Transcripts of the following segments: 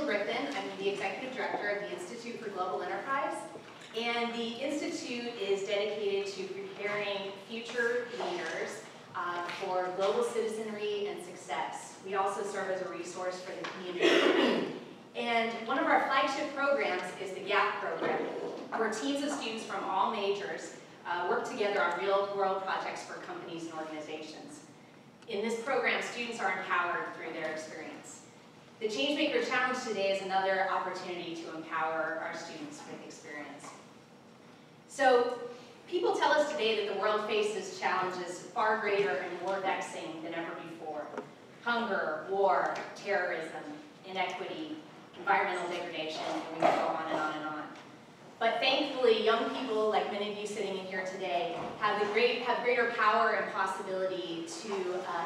Griffin. I'm the Executive Director of the Institute for Global Enterprise. And the Institute is dedicated to preparing future leaders for global citizenry and success. We also serve as a resource for the community. And one of our flagship programs is the GAP program, where teams of students from all majors work together on real-world projects for companies and organizations. In this program, students are empowered through their experience. The Changemaker Challenge today is another opportunity to empower our students with experience. So, people tell us today that the world faces challenges far greater and more vexing than ever before. Hunger, war, terrorism, inequity, environmental degradation, and we can go on and on and on. But thankfully, young people like many of you sitting in here today have greater power and possibility to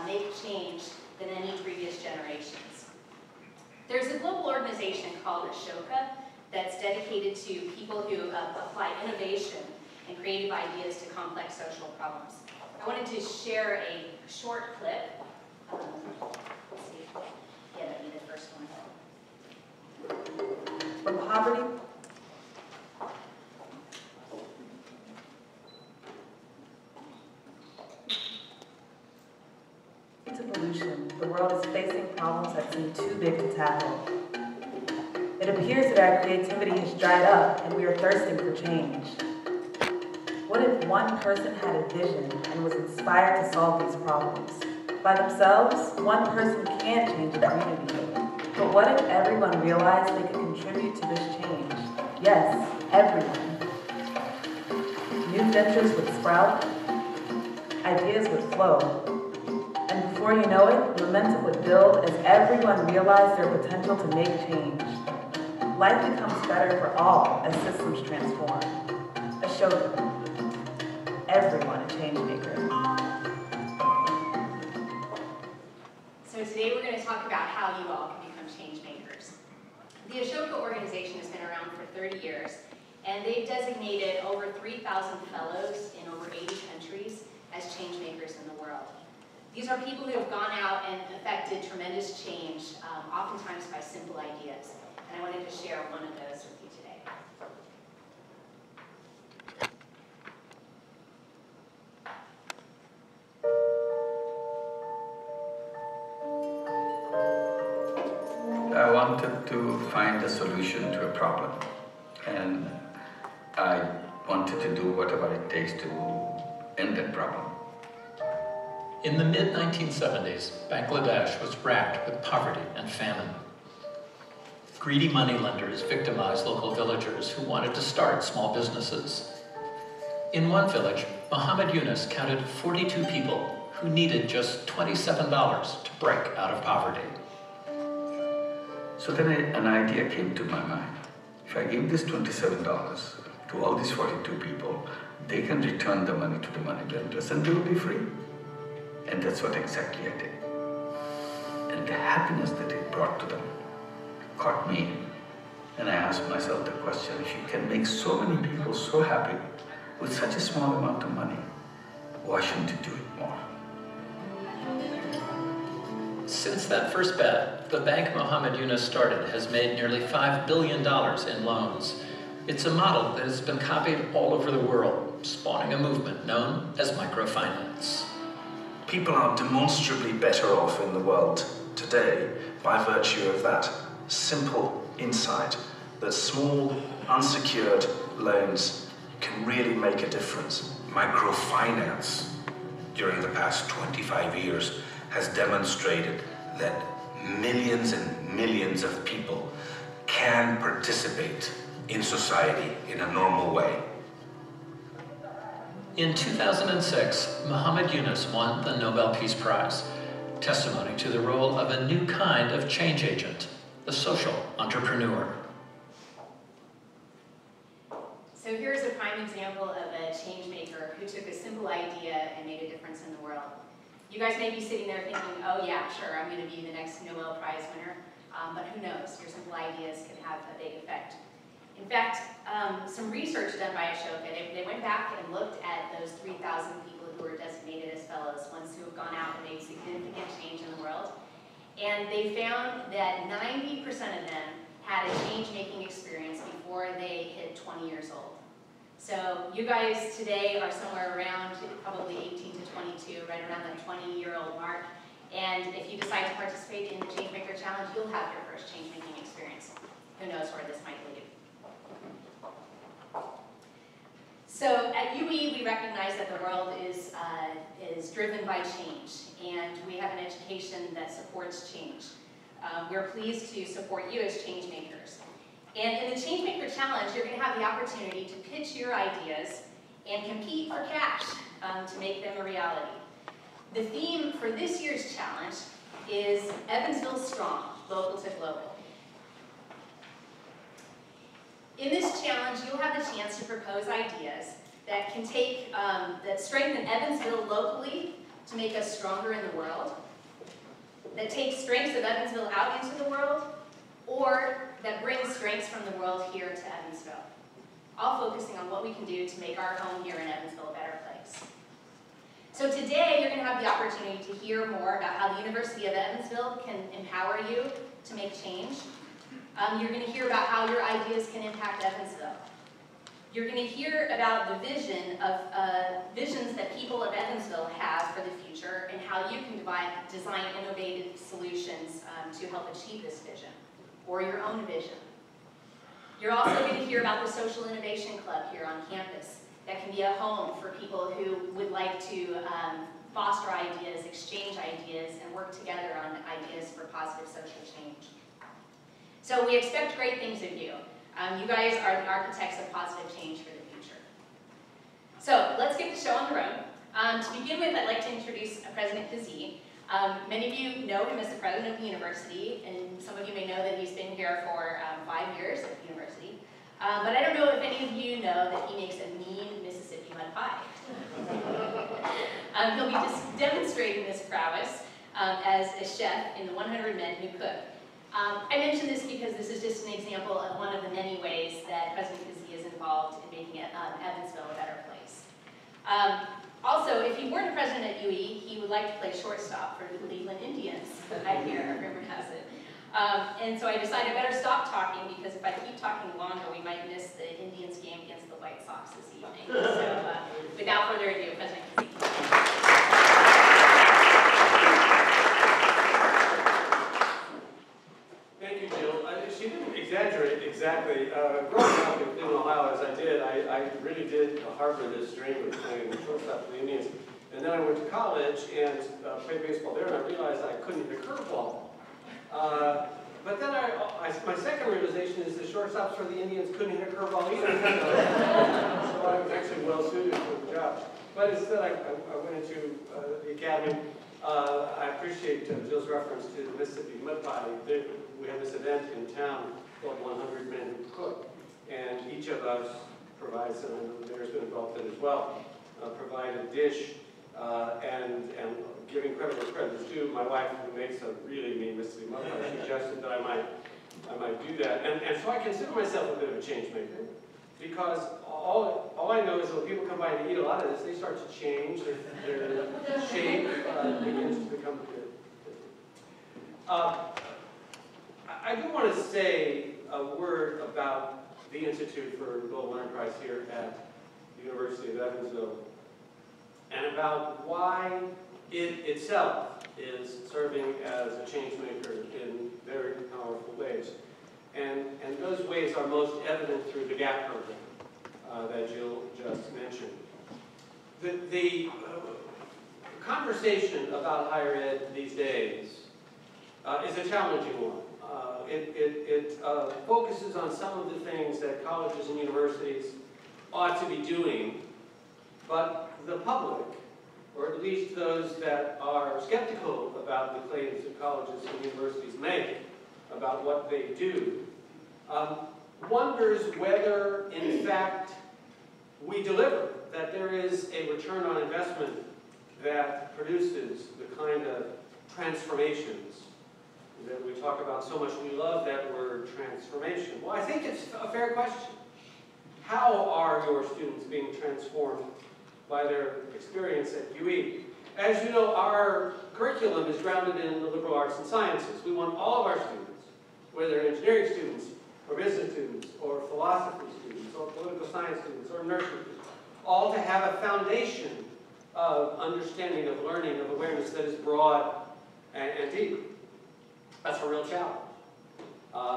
make change than any previous generations. There's a global organization called Ashoka that's dedicated to people who apply innovation and creative ideas to complex social problems. I wanted to share a short clip. Let's see. Yeah, that'd be the first one. From poverty to pollution, the world is facing problems that seem too big to tackle. It appears that our creativity has dried up and we are thirsting for change. What if one person had a vision and was inspired to solve these problems? By themselves, one person can change a community. But what if everyone realized they could contribute to this change? Yes, everyone. New ventures would sprout, ideas would flow, and before you know it, momentum would build as everyone realized their potential to make change. Life becomes better for all as systems transform. Ashoka, everyone a changemaker. So today we're going to talk about how you all can become change makers. The Ashoka organization has been around for 30 years, and they've designated over 3,000 fellows in over 80 countries as change makers in the world. These are people who have gone out and effected tremendous change, oftentimes by simple ideas. And I wanted to share one of those with you today. I wanted to find a solution to a problem, and I wanted to do whatever it takes to end that problem. In the mid-1970s, Bangladesh was racked with poverty and famine. Greedy moneylenders victimized local villagers who wanted to start small businesses. In one village, Muhammad Yunus counted 42 people who needed just $27 to break out of poverty. So then an idea came to my mind. If I give this $27 to all these 42 people, they can return the money to the moneylenders and they will be free. And that's what exactly I did. And the happiness that it brought to them caught me. And I asked myself the question, if you can make so many people so happy with such a small amount of money, why shouldn't you do it more? Since that first bet, the bank Muhammad Yunus started has made nearly $5 billion in loans. It's a model that has been copied all over the world, spawning a movement known as microfinance. People are demonstrably better off in the world today by virtue of that simple insight that small, unsecured loans can really make a difference. Microfinance during the past 25 years has demonstrated that millions and millions of people can participate in society in a normal way. In 2006, Muhammad Yunus won the Nobel Peace Prize, testimony to the role of a new kind of change agent, the social entrepreneur. So here's a prime example of a change maker who took a simple idea and made a difference in the world. You guys may be sitting there thinking, oh yeah, sure, I'm going to be the next Nobel Prize winner, but who knows, your simple ideas can have a big effect. In fact, some research done by Ashoka, they went back and looked at those 3,000 people who were designated as fellows, ones who have gone out and made significant change in the world. And they found that 90% of them had a change-making experience before they hit 20 years old. So you guys today are somewhere around probably 18 to 22, right around the 20-year-old mark. And if you decide to participate in the Changemaker Challenge, you'll have your first change-making experience. Who knows where this might lead. So at UE, we recognize that the world is driven by change, and we have an education that supports change. We're pleased to support you as change makers. And in the Changemaker Challenge, you're going to have the opportunity to pitch your ideas and compete for cash to make them a reality. The theme for this year's challenge is Evansville Strong, Local to Global. In this challenge, you'll have the chance to propose ideas that can take, that strengthen Evansville locally to make us stronger in the world, that take strengths of Evansville out into the world, or that brings strengths from the world here to Evansville, all focusing on what we can do to make our home here in Evansville a better place. So today, you're going to have the opportunity to hear more about how the University of Evansville can empower you to make change. You're going to hear about how your ideas can impact Evansville. You're going to hear about the visions that people of Evansville have for the future and how you can design innovative solutions to help achieve this vision, or your own vision. You're also going to hear about the Social Innovation Club here on campus that can be a home for people who would like to foster ideas, exchange ideas, and work together on ideas for positive social change. So we expect great things of you. You guys are the architects of positive change for the future. So let's get the show on the road. To begin with, I'd like to introduce President Kazee. Many of you know him as the president of the university, and some of you may know that he's been here for 5 years at the university. But I don't know if any of you know that he makes a mean Mississippi mud pie. He'll be just demonstrating this prowess as a chef in the 100 Men Who Cook. I mention this because this is just an example of one of the many ways that President Kazee is involved in making Evansville a better place. Also, if he weren't a president at UE, he would like to play shortstop for the Cleveland Indians, I hear, rumor has it. And so I decided I better stop talking, because if I keep talking longer, we might miss the Indians game against the White Sox this evening. So without further ado, President Kazee. Thank you, Jill. She didn't exaggerate exactly. Growing up in Ohio, as I did, I really did harbor this dream of playing shortstop for the Indians. And then I went to college and played baseball there, and I realized I couldn't hit a curveball. But then my second realization is the shortstops for the Indians couldn't hit a curveball either. So I was actually well suited for the job. But instead, I went into the academy. I appreciate Jill's reference to the Mississippi Mud Pie. We have this event in town called 100 Men Who Cook, and each of us provides, and there's been involved in it as well, provide a dish, and giving credit where credit is due. My wife, who makes a really mean Mississippi Mud Pie, suggested that I might do that, and so I consider myself a bit of a change maker, because all I know is that when people come by and eat a lot of this, they start to change, their shape begins to become good. I do want to say a word about the Institute for Global Enterprise here at the University of Evansville, and about why it itself is serving as a change maker in very powerful ways. And those ways are most evident through the GAP program that Jill just mentioned. The conversation about higher ed these days is a challenging one. It focuses on some of the things that colleges and universities ought to be doing, but the public, or at least those that are skeptical about the claims that colleges and universities make about what they do, wonders whether, in fact, we deliver, that there is a return on investment that produces the kind of transformations that we talk about so much. We love that word, transformation. Well, I think it's a fair question. How are your students being transformed by their experience at UE? As you know, our curriculum is grounded in the liberal arts and sciences. We want all of our students, whether they're engineering students, or business students, or philosophy students, or political science students, or nursing students, all to have a foundation of understanding, of learning, of awareness that is broad and deep. That's a real challenge.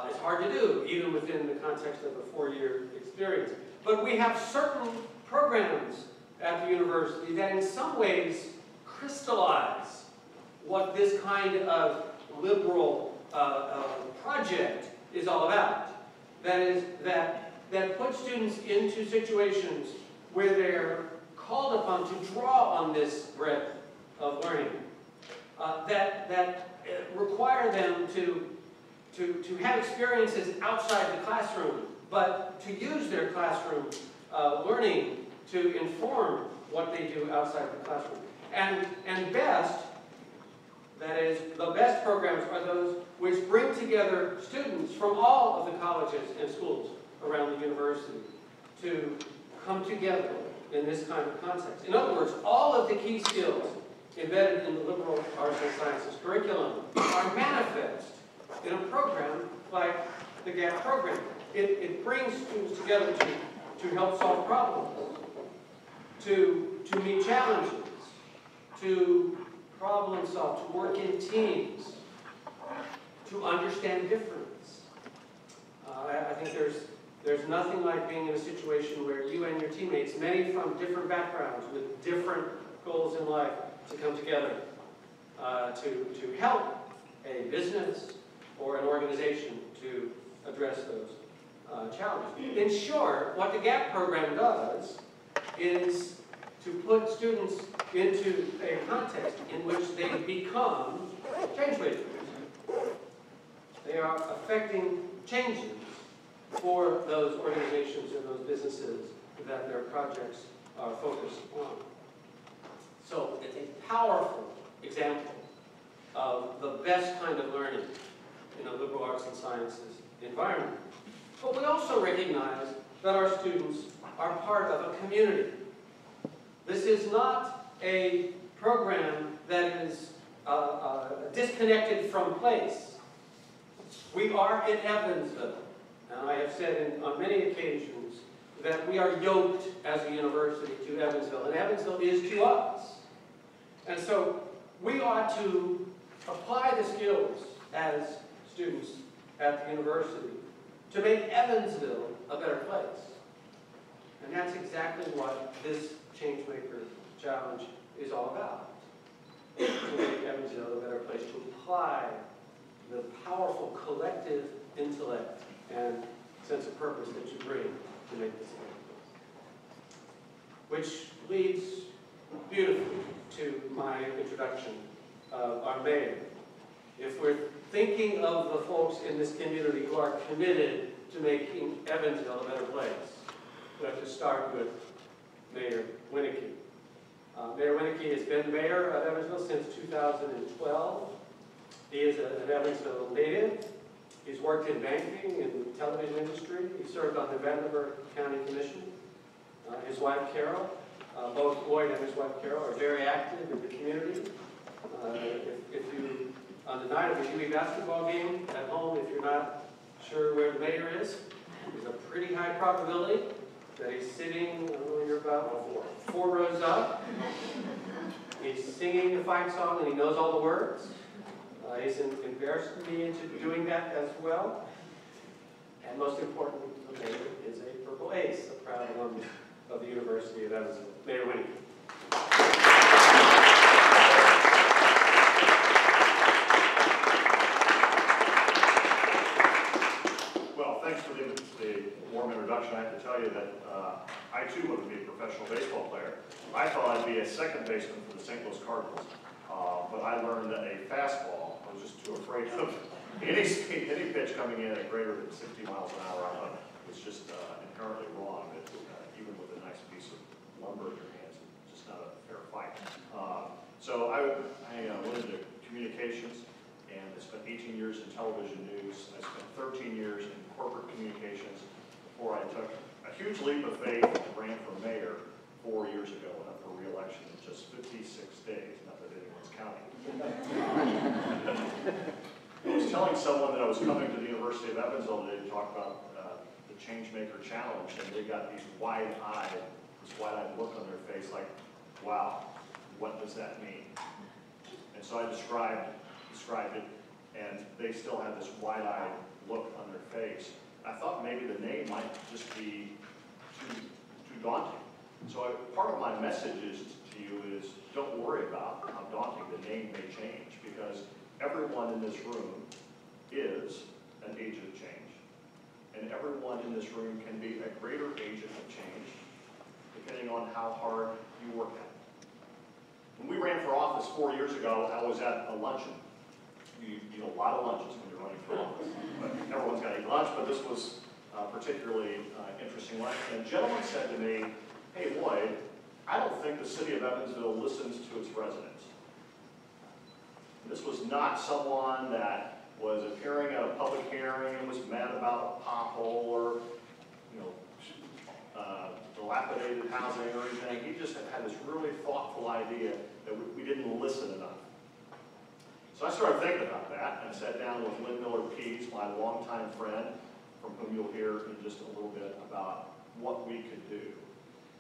It's hard to do, even within the context of a 4-year experience. But we have certain programs at the university that in some ways crystallize what this kind of liberal project is all about. That is, that puts students into situations where they're called upon to draw on this breadth of learning, that require them to have experiences outside the classroom, but to use their classroom learning to inform what they do outside the classroom. And best, that is, the best programs are those which bring together students from all of the colleges and schools around the university to come together in this kind of context. In other words, all of the key skills embedded in the liberal arts and sciences curriculum are manifest in a program like the GAP program. It brings students together to help solve problems, to meet challenges, to problem solve, to work in teams, to understand difference. I think there's nothing like being in a situation where you and your teammates, many from different backgrounds with different goals in life, to come together to help a business or an organization to address those challenges. In short, what the GAP program does is to put students into a context in which they become changemakers. They are affecting changes for those organizations and those businesses that their projects are focused on. So it's a powerful example of the best kind of learning in a liberal arts and sciences environment. But we also recognize that our students are part of a community. This is not a program that is disconnected from place. We are in Evansville, and I have said on many occasions that we are yoked as a university to Evansville, and Evansville is to us. And so we ought to apply the skills as students at the university to make Evansville a better place. And that's exactly what this Changemaker Challenge is all about. To make Evansville a better place, to apply the powerful collective intellect and sense of purpose that you bring to make this a better place. Which leads beautifully to my introduction of our mayor. If we're thinking of the folks in this community who are committed to making Evansville a better place, we have to start with Mayor Winnecke. Mayor Winnecke has been mayor of Evansville since 2012. He is an Evansville native. He's worked in banking and the television industry. He served on the Vanderbilt County Commission. His wife, Carol, both Lloyd and his wife, Carol, are very active in the community. If you, on the night of a UV basketball game at home, if you're not sure where the mayor is, there's a pretty high probability that he's sitting, I don't know, you're about 4 rows up. He's singing a fight song and he knows all the words. He's embarrassed me into doing that as well. And most importantly, the mayor is a purple ace, a proud alum of the University of Evansville. Mayor Winnecke. Well, thanks for the warm introduction. I have to tell you that I too want to be a professional baseball player. I thought I'd be a second baseman for the St. Louis Cardinals, but I learned that a fastball, I was just too afraid of any speed, any pitch coming in at greater than 60 miles an hour. I thought it's just inherently wrong. That even with a nice piece of lumber in your hands, it's just not a fair fight. So I went into communications and I spent 18 years in television news. I spent 13 years in corporate communications before I took a huge leap of faith and ran for mayor 4 years ago and up for re-election in just 56 days, not that anyone's counting. I was telling someone that I was coming to the University of Evansville today to talk about the Changemaker Challenge, and they got this wide-eyed look on their face like, wow, what does that mean? And so I described it, and they still had this wide-eyed look on their face. I thought maybe the name might just be too daunting. So part of my message to you is don't worry about how daunting the name may change, because everyone in this room is an agent of change. And everyone in this room can be a greater agent of change, depending on how hard you work at it. When we ran for office 4 years ago, I was at a luncheon. You eat a lot of lunches when you're running for office. But everyone's got to eat lunch, but this was a particularly interesting lunch. And a gentleman said to me, hey, Lloyd, I don't think the city of Evansville listens to its residents. This was not someone that was appearing at a public hearing and was mad about a pothole or, dilapidated housing or anything. He just had this really thoughtful idea that we didn't listen enough. So I started thinking about that, and I sat down with Lynn, Pease, my longtime friend, from whom you'll hear in just a little bit about what we could do.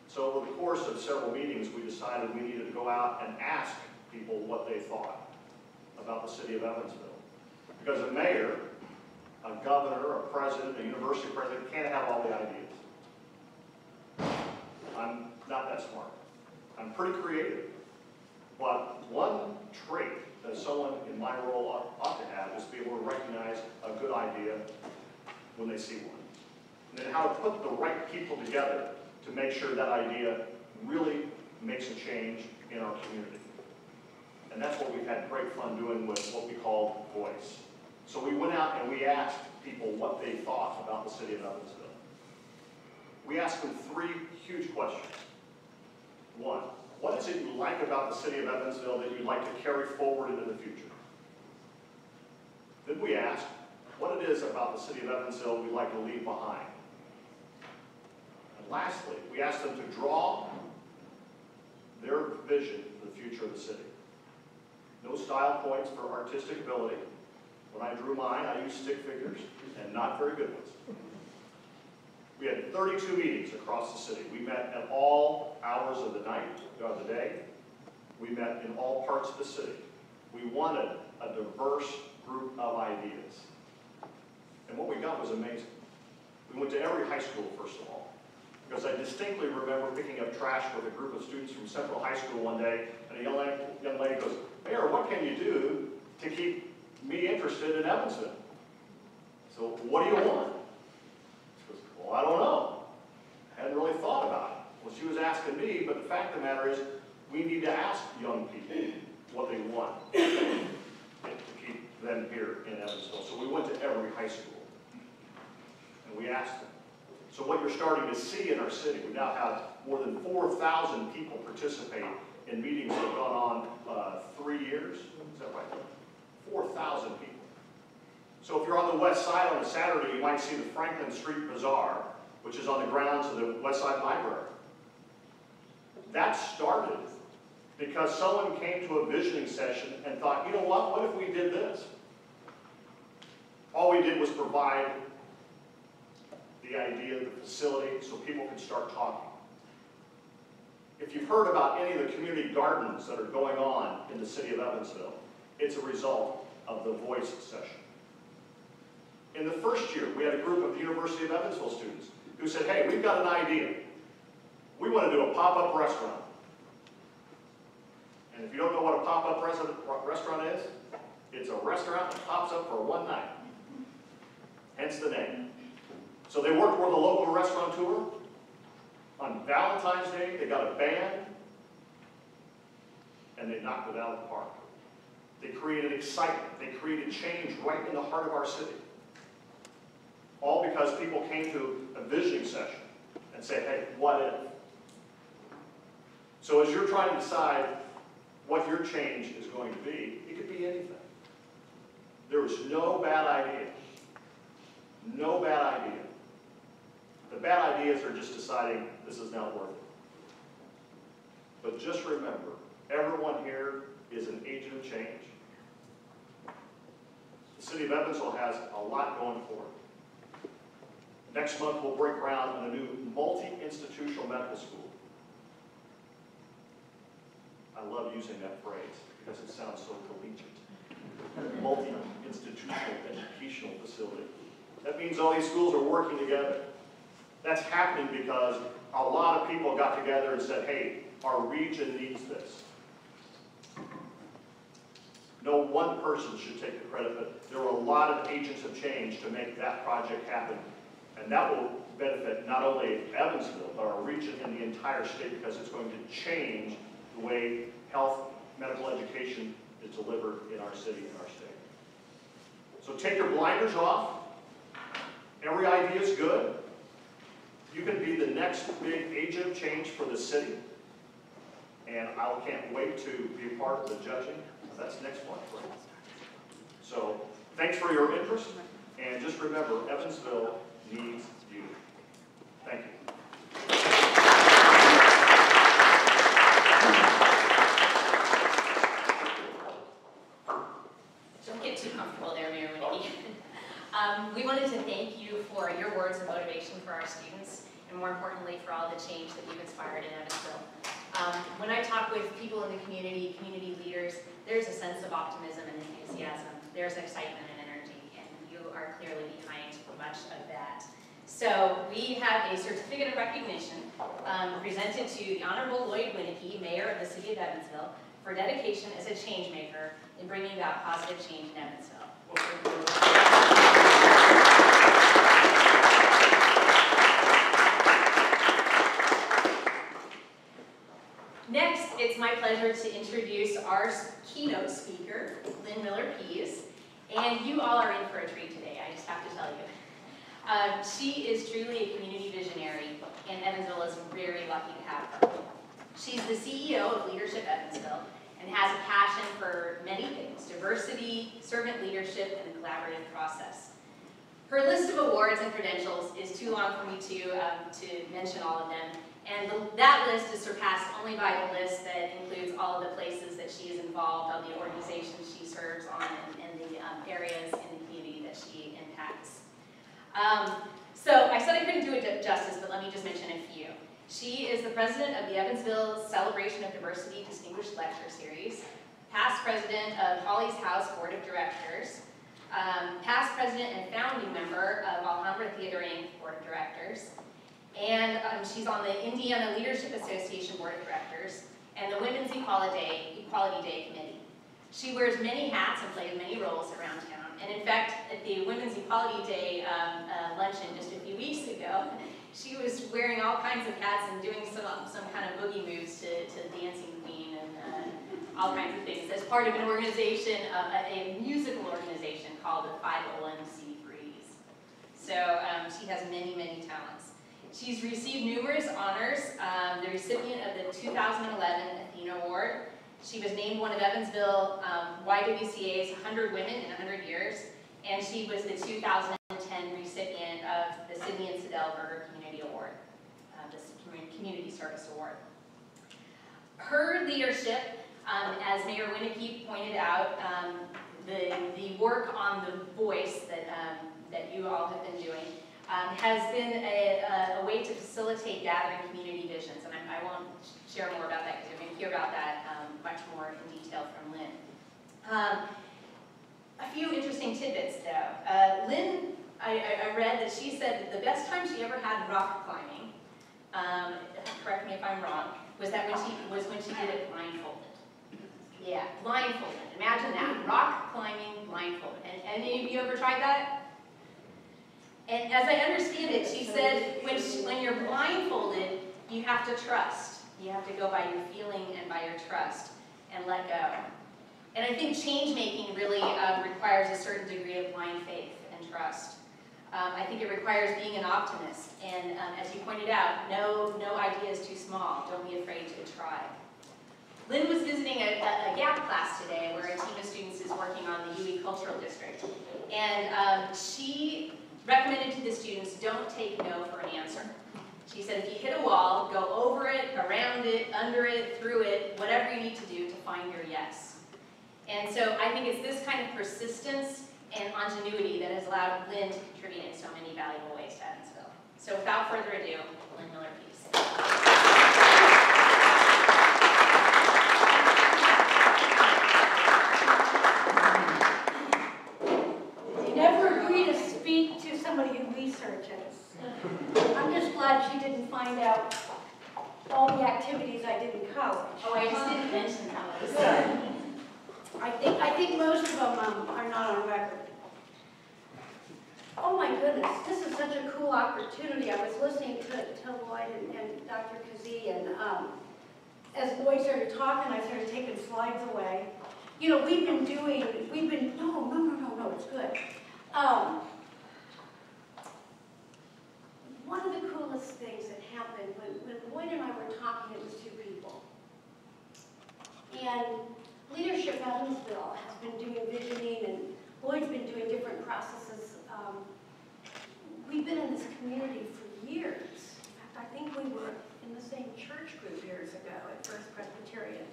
So over the course of several meetings, we decided we needed to go out and ask people what they thought about the city of Evansville. Because a mayor, a governor, a president, a university president can't have all the ideas. I'm not that smart. I'm pretty creative. But one trait that someone in my role ought to have is to be able to recognize a good idea when they see one. And then how to put the right people together to make sure that idea really makes a change in our community. And that's what we've had great fun doing with what we call Voice. So we went out and we asked people what they thought about the city of Evansville. We asked them 3 huge questions. 1, what is it you like about the city of Evansville that you'd like to carry forward into the future? Then we asked what it is about the city of Evansville we'd like to leave behind. And lastly, we asked them to draw their vision for the future of the city. No style points for artistic ability. When I drew mine, I used stick figures, and not very good ones. We had 32 meetings across the city. We met at all hours of the night, of the day. We met in all parts of the city. We wanted a diverse group of ideas. And what we got was amazing. We went to every high school, first of all, because I distinctly remember picking up trash with a group of students from Central High School one day, and a young lady goes, Mayor, what can you do to keep me interested in Evansville? So what do you want? She goes, well, I don't know. I hadn't really thought about it. Well, she was asking me, but the fact of the matter is, we need to ask young people what they want to keep them here in Evansville. So we went to every high school, and we asked them. So what you're starting to see in our city, we now have more than 4,000 people participate in meetings that have gone on 3 years. Is that right? 4,000 people. So if you're on the west side on a Saturday, you might see the Franklin Street Bazaar, which is on the grounds of the West Side Library. That started because someone came to a visioning session and thought, you know what if we did this? All we did was provide the idea, the facility, so people could start talking. If you've heard about any of the community gardens that are going on in the city of Evansville, it's a result of the Voice session. In the first year, we had a group of the University of Evansville students who said, hey, we've got an idea. We want to do a pop-up restaurant. And if you don't know what a pop-up restaurant is, it's a restaurant that pops up for one night. Hence the name. So they worked with a local restaurateur. On Valentine's Day, they got a band, and they knocked it out of the park. They created excitement. They created change right in the heart of our city. All because people came to a visioning session and said, hey, what if? So as you're trying to decide what your change is going to be, it could be anything. There is no bad idea. No bad idea. The bad ideas are just deciding this is not worth it. But just remember, everyone here is an agent of change. The city of Evansville has a lot going for it. Next month, we'll break ground on a new multi-institutional medical school. I love using that phrase because it sounds so collegiate. Multi-institutional educational facility. That means all these schools are working together. That's happening because a lot of people got together and said, hey, our region needs this. No one person should take the credit, but there were a lot of agents of change to make that project happen. And that will benefit not only Evansville, but our region and the entire state, because it's going to change the way health, medical education is delivered in our city and our state. So take your blinders off. Every idea is good. You can be the next big agent of change for the city. And I can't wait to be a part of the judging. That's next month. So thanks for your interest. And just remember, Evansville needs you. Thank you. Don't get too comfortable there, Mayor Winnecke. We wanted to thank you for your words of motivation for our students, and more importantly, for all the change that you've inspired in Evansville. When I talk with people in the community leaders, there's a sense of optimism and enthusiasm. There's excitement and energy, and you are clearly behind much of that. So we have a certificate of recognition presented to the Honorable Lloyd Winnecke, Mayor of the City of Evansville, for dedication as a change maker in bringing about positive change in Evansville. Next, it's my pleasure to introduce our keynote speaker, Lynn Pease, and you all are in for a treat today, I just have to tell you. She is truly a community visionary, and Evansville is very lucky to have her. She's the CEO of Leadership Evansville and has a passion for many things: diversity, servant leadership, and the collaborative process. Her list of awards and credentials is too long for me to mention all of them, and that list is surpassed only by the list that includes all of the places that she is involved, all the organizations she serves on, and the areas in the community that she impacts. So I said I couldn't do it justice, but let me just mention a few. She is the president of the Evansville Celebration of Diversity Distinguished Lecture Series, past president of Holly's House Board of Directors, past president and founding member of Alhambra Theater Inc. Board of Directors, and she's on the Indiana Leadership Association Board of Directors and the Women's Equality Day Committee. She wears many hats and plays many roles around town. And in fact, at the Women's Equality Day luncheon just a few weeks ago, she was wearing all kinds of hats and doing some kind of boogie moves to Dancing Queen and all kinds of things as part of an organization, a musical organization called the 501c3s. So she has many, many talents. She's received numerous honors, the recipient of the 2011 Athena Award. She was named one of Evansville YWCA's 100 Women in 100 Years, and she was the 2010 recipient of the Sidney and Sidell Berger Community Award, the Community Service Award. Her leadership, as Mayor Winnecke pointed out, the work on the voice that you all have been doing has been a way to facilitate gathering community visions, and I won't share more about that because you're going to hear about that much more in detail from Lynn. A few interesting tidbits though. Lynn, I read that she said that the best time she ever had rock climbing, correct me if I'm wrong, was when she did it blindfolded. Yeah, blindfolded. Imagine that, rock climbing blindfolded. And any of you ever tried that? And as I understand it, she said when you're blindfolded, you have to trust. You have to go by your feeling and by your trust and let go. And I think change making really requires a certain degree of blind faith and trust. I think it requires being an optimist. And as you pointed out, no idea is too small. Don't be afraid to try. Lynn was visiting a GAP class today where a team of students is working on the UE Cultural District. And she recommended to the students, don't take no for an answer. She said, if you hit a wall, go over it, around it, under it, through it, whatever you need to do to find your yes. And so I think it's this kind of persistence and ingenuity that has allowed Lynn to contribute in so many valuable ways to Evansville. So without further ado, Lynn Miller, Pease. You never agree to speak to somebody who researches. I'm just glad she didn't find out all the activities I did in college. Oh, I just didn't mention those. Good. I think most of them are not on record. Oh my goodness, this is such a cool opportunity. I was listening to Lloyd and Dr. Kazee, and as Lloyd started talking, I started taking slides away. You know, no, it's good. One of the coolest things that happened when Lloyd and I were talking, it was two people. And Leadership Evansville has been doing visioning, and Lloyd's been doing different processes. We've been in this community for years. In fact, I think we were in the same church group years ago at First Presbyterian.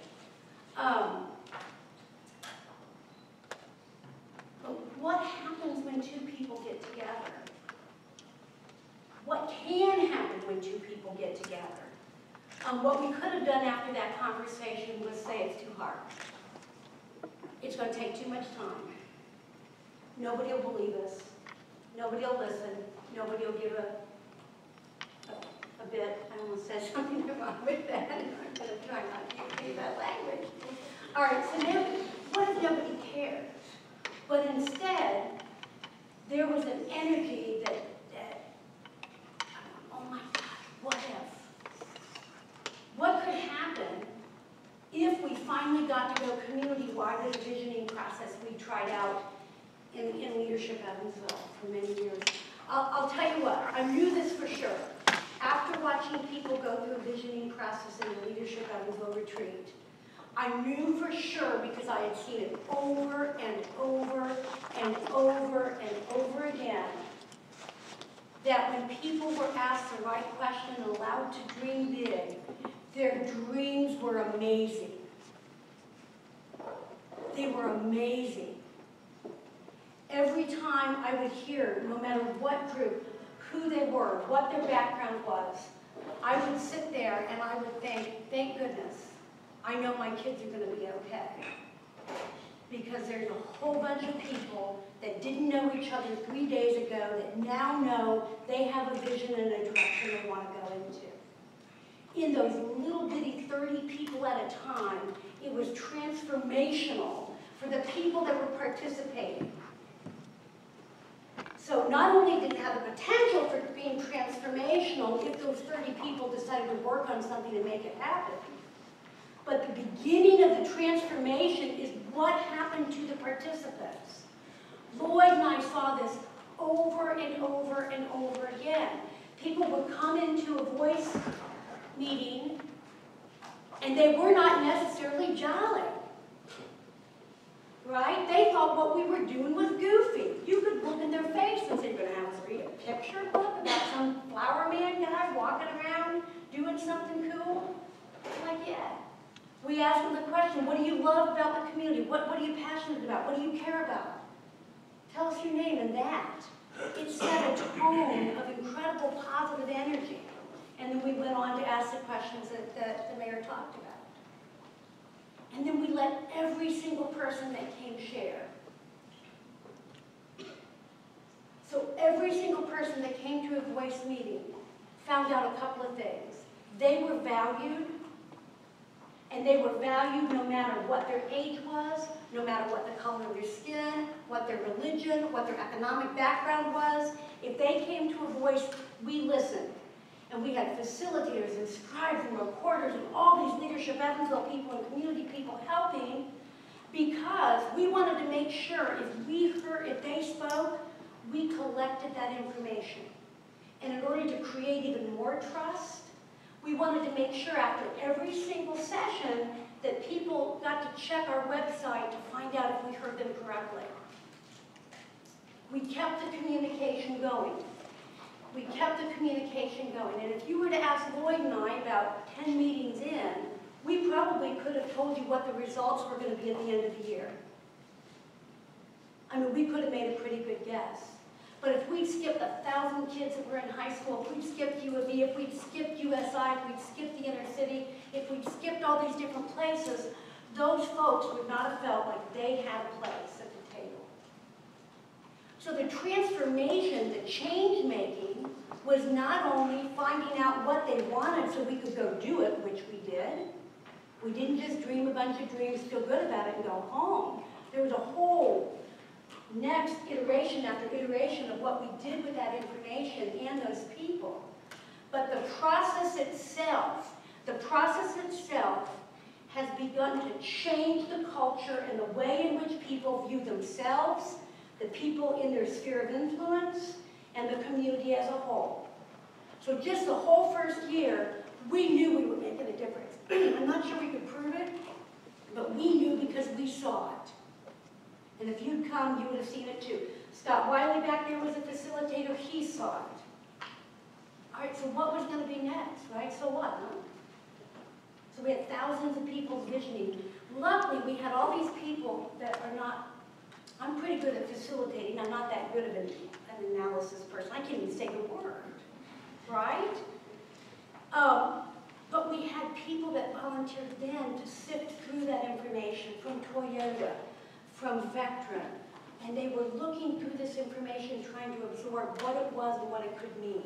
But what happens when two people get together? What can happen when two people get together? What we could have done after that conversation was say it's too hard. It's going to take too much time. Nobody will believe us. Nobody will listen. Nobody will give a bit. I almost said something wrong with that, and I'm going to try not to use that language. All right, so now, what if nobody cared? But instead, there was an energy that oh my God, what if? What could happen if we finally got to go community-wide with the visioning process we tried out in Leadership Evansville for many years? I'll tell you what, I knew this for sure. After watching people go through a visioning process in the Leadership Evansville retreat, I knew for sure, because I had seen it over and over and over and over again, that when people were asked the right question and allowed to dream big, their dreams were amazing. They were amazing. Every time I would hear, no matter what group, who they were, what their background was, I would sit there and I would think, thank goodness, I know my kids are going to be okay. Because there's a whole bunch of people that didn't know each other 3 days ago that now know they have a vision and a direction they want to go into. In those little bitty 30 people at a time, it was transformational for the people that were participating. So not only did it have the potential for being transformational if those 30 people decided to work on something to make it happen, but the beginning of the transformation is what happened to the participants. Lloyd and I saw this over and over and over again. People would come into a voice meeting, and they were not necessarily jolly. Right? They thought what we were doing was goofy. You could look in their face and say, you're going to have us read a picture book about some flower man guy walking around doing something cool? Like, yeah. We asked them the question, what do you love about the community? What are you passionate about? What do you care about? Tell us your name, and that. It set a tone of incredible positive energy. And then we went on to ask the questions that the mayor talked about. And then we let every single person that came share. So every single person that came to a voice meeting found out a couple of things. They were valued, and they were valued no matter what their age was, no matter what the color of their skin, what their religion, what their economic background was. If they came to a voice, we listened. And we had facilitators and scribes and recorders and all these Leadership Evansville people and community people helping, because we wanted to make sure if they spoke, we collected that information. And in order to create even more trust, we wanted to make sure after every single session that people got to check our website to find out if we heard them correctly. We kept the communication going. we kept the communication going. And if you were to ask Lloyd and I about 10 meetings in, we probably could have told you what the results were going to be at the end of the year. I mean, we could have made a pretty good guess. But if we'd skipped 1,000 kids that were in high school, if we'd skipped U of E, if we'd skipped USI, if we'd skipped the inner city, if we'd skipped all these different places, those folks would not have felt like they had a place at the table. So the transformation, the change making, was not only finding out what they wanted so we could go do it, which we did. We didn't just dream a bunch of dreams, feel good about it, and go home. There was a whole next iteration after iteration of what we did with that information and those people. But the process itself has begun to change the culture and the way in which people view themselves, the people in their sphere of influence, and the community as a whole. So just the whole first year, we knew we were making a difference. I'm not sure we could prove it, but we knew because we saw it. And if you'd come, you would have seen it too. Scott Wiley back there was a facilitator. He saw it. All right, so what was going to be next, right? So what, huh? So we had thousands of people visioning. Luckily, we had all these people that are not, I'm pretty good at facilitating. I'm not that good of an analysis person. I can't even say the word, right? But we had people that volunteered then to sift through that information from Toyota, from Vectron, and they were looking through this information, trying to absorb what it was and what it could mean.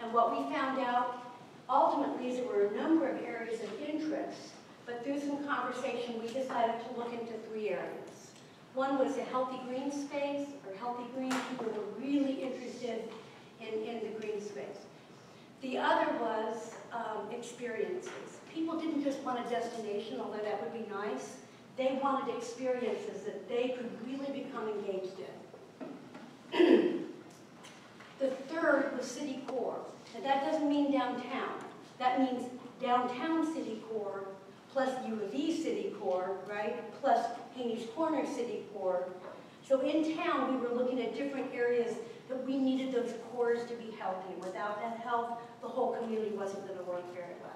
And what we found out, ultimately, is there were a number of areas of interest, but through some conversation, we decided to look into 3 areas. One was a healthy green space, or healthy green. People were really interested in the green space. The other was experiences. People didn't just want a destination, although that would be nice. They wanted experiences that they could really become engaged in. The third was city core. Now that doesn't mean downtown. That means downtown city core plus U of E city core, right? Plus Haney's Corner city core. So in town, we were looking at different areas that we needed those cores to be healthy. Without that health, the whole community wasn't going to work very well.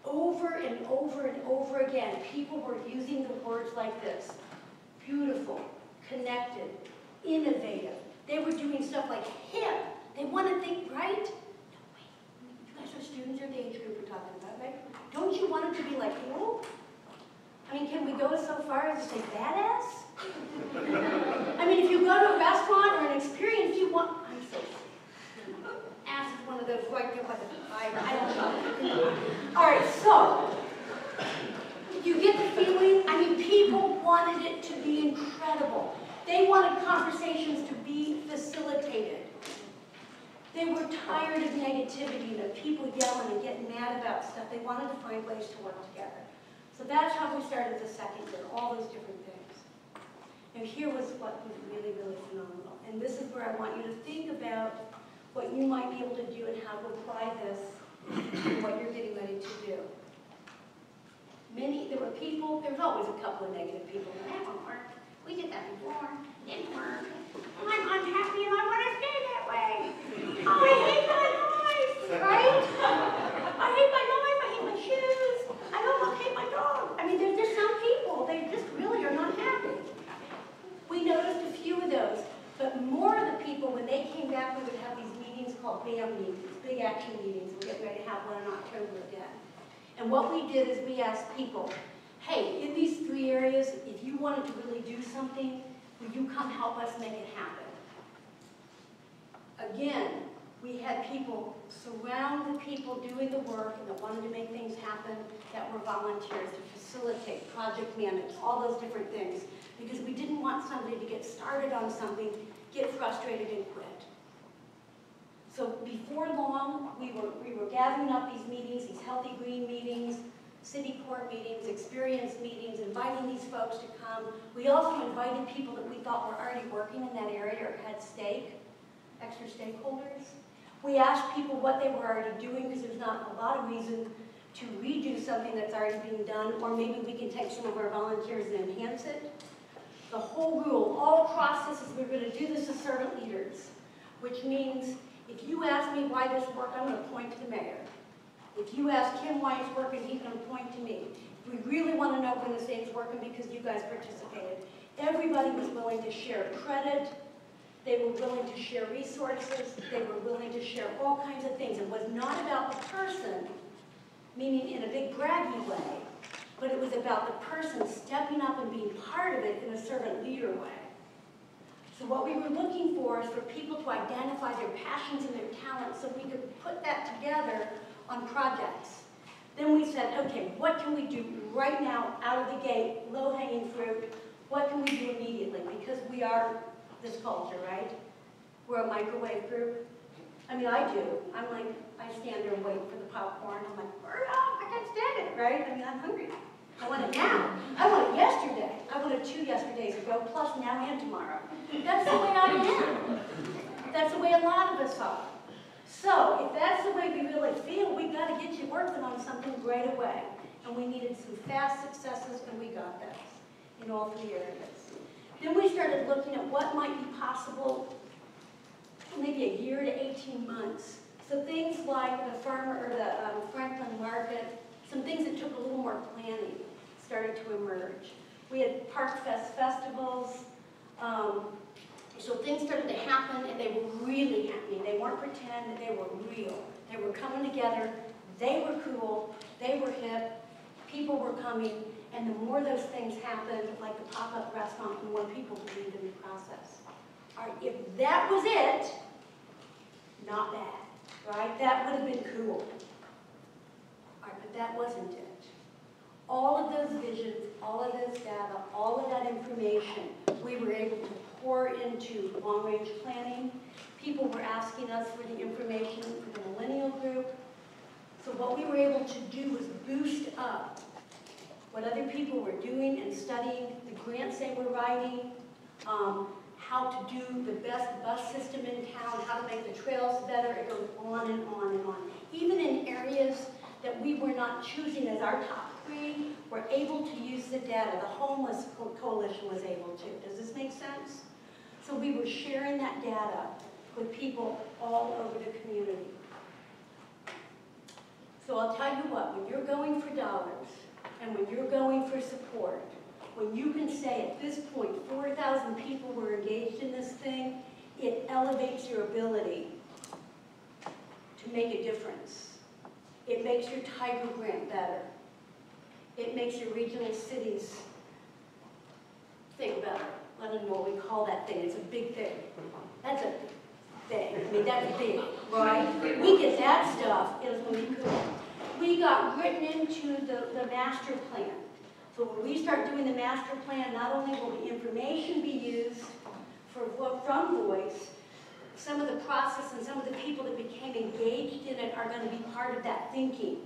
Over and over and over again, people were using the words like this: beautiful, connected, innovative. They were doing stuff like hip. They want to think, right? No, wait, you guys are students, or the age group we're talking about, right? Don't you want it to be like, oh? I mean, can we go so far as to say badass? I mean, if you go to a restaurant or an experience, you want, I'm so sorry. Ass is one of those right there by the fire. I don't know. All right, so you get the feeling. I mean, people wanted it to be incredible. They wanted conversations to be facilitated. They were tired of negativity and of people yelling and getting mad about stuff. They wanted to find ways to work together. So that's how we started the second year, all those different things. Now here was what was really, really phenomenal. And this is where I want you to think about what you might be able to do and how to apply this to what you're getting ready to do. There were people, there was always a couple of negative people. That won't work. We did that before. Didn't work. I'm unhappy and I want to stay that way. Oh, I hate my life, right? I hate my life, I hate my shoes. I almost hate my dog. I mean, there's just some people, they just really are not happy. We noticed a few of those, but more of the people, when they came back, we would have these meetings called BAM meetings, big action meetings. We're getting ready to have one in October again. And what we did is we asked people, hey, in these 3 areas, if you wanted to really do something, will you come help us make it happen? Again, we had people surround the people doing the work and that wanted to make things happen, that were volunteers to facilitate, project manage, all those different things, because we didn't want somebody to get started on something, get frustrated and quit. So before long, we were gathering up these meetings, these healthy green meetings, city court meetings, experience meetings, inviting these folks to come. We also invited people that we thought were already working in that area or had extra stakeholders. We asked people what they were already doing, because there's not a lot of reason to redo something that's already being done, or maybe we can take some of our volunteers and enhance it. The whole rule, all across this, is we're going to do this as servant leaders, which means if you ask me why this worked, I'm going to point to the mayor. If you ask him why it's working, he's going to point to me. If we really want to know when this thing's working because you guys participated. Everybody was willing to share credit. They were willing to share resources. They were willing to share all kinds of things. It was not about the person, meaning in a big braggy way, but it was about the person stepping up and being part of it in a servant leader way. So what we were looking for is for people to identify their passions and their talents so we could put that together on projects. Then we said, okay, what can we do right now, out of the gate, low-hanging fruit? What can we do immediately? Because we are this culture, right? We're a microwave group. I mean, I do. I'm like, I stand there and wait for the popcorn. I'm like, hurry up, I can't stand it, right? I mean, I'm hungry. I want it now. I want it yesterday. I wanted 2 yesterdays ago, plus now and tomorrow. That's the way I am. That's the way a lot of us are. So, if that's the way we really feel, we got to get you working on something right away. And we needed some fast successes, and we got that in all 3 areas. Then we started looking at what might be possible, maybe a year to 18 months. So things like the farmer or the Franklin Market, some things that took a little more planning started to emerge. We had Park Fest festivals. So things started to happen, and they were really happening. They weren't pretend, they were real. They were coming together. They were cool. They were hip. People were coming. And the more those things happened, like the pop-up restaurant, the more people believed in the process. All right, if that was it, not bad, right? That would have been cool. All right, but that wasn't it. All of those visions, all of those data, all of that information, we were able to pour into long-range planning. People were asking us for the information for the millennial group. So what we were able to do was boost up what other people were doing and studying, the grants they were writing, how to do the best bus system in town, how to make the trails better. It goes on and on and on. Even in areas that we were not choosing as our top 3, we're able to use the data. The Homeless Coalition was able to. Does this make sense? So we were sharing that data with people all over the community. So I'll tell you what, when you're going for dollars, and when you're going for support, when you can say at this point 4,000 people were engaged in this thing, it elevates your ability to make a difference. It makes your Tiger Grant better. It makes your regional cities think better. I don't know what we call that thing. It's a big thing. That's a thing. I mean, that's big, right? We get that stuff. It was when we could. We got written into the master plan. So when we start doing the master plan, not only will the information be used from voice, some of the process and some of the people that became engaged in it are going to be part of that thinking.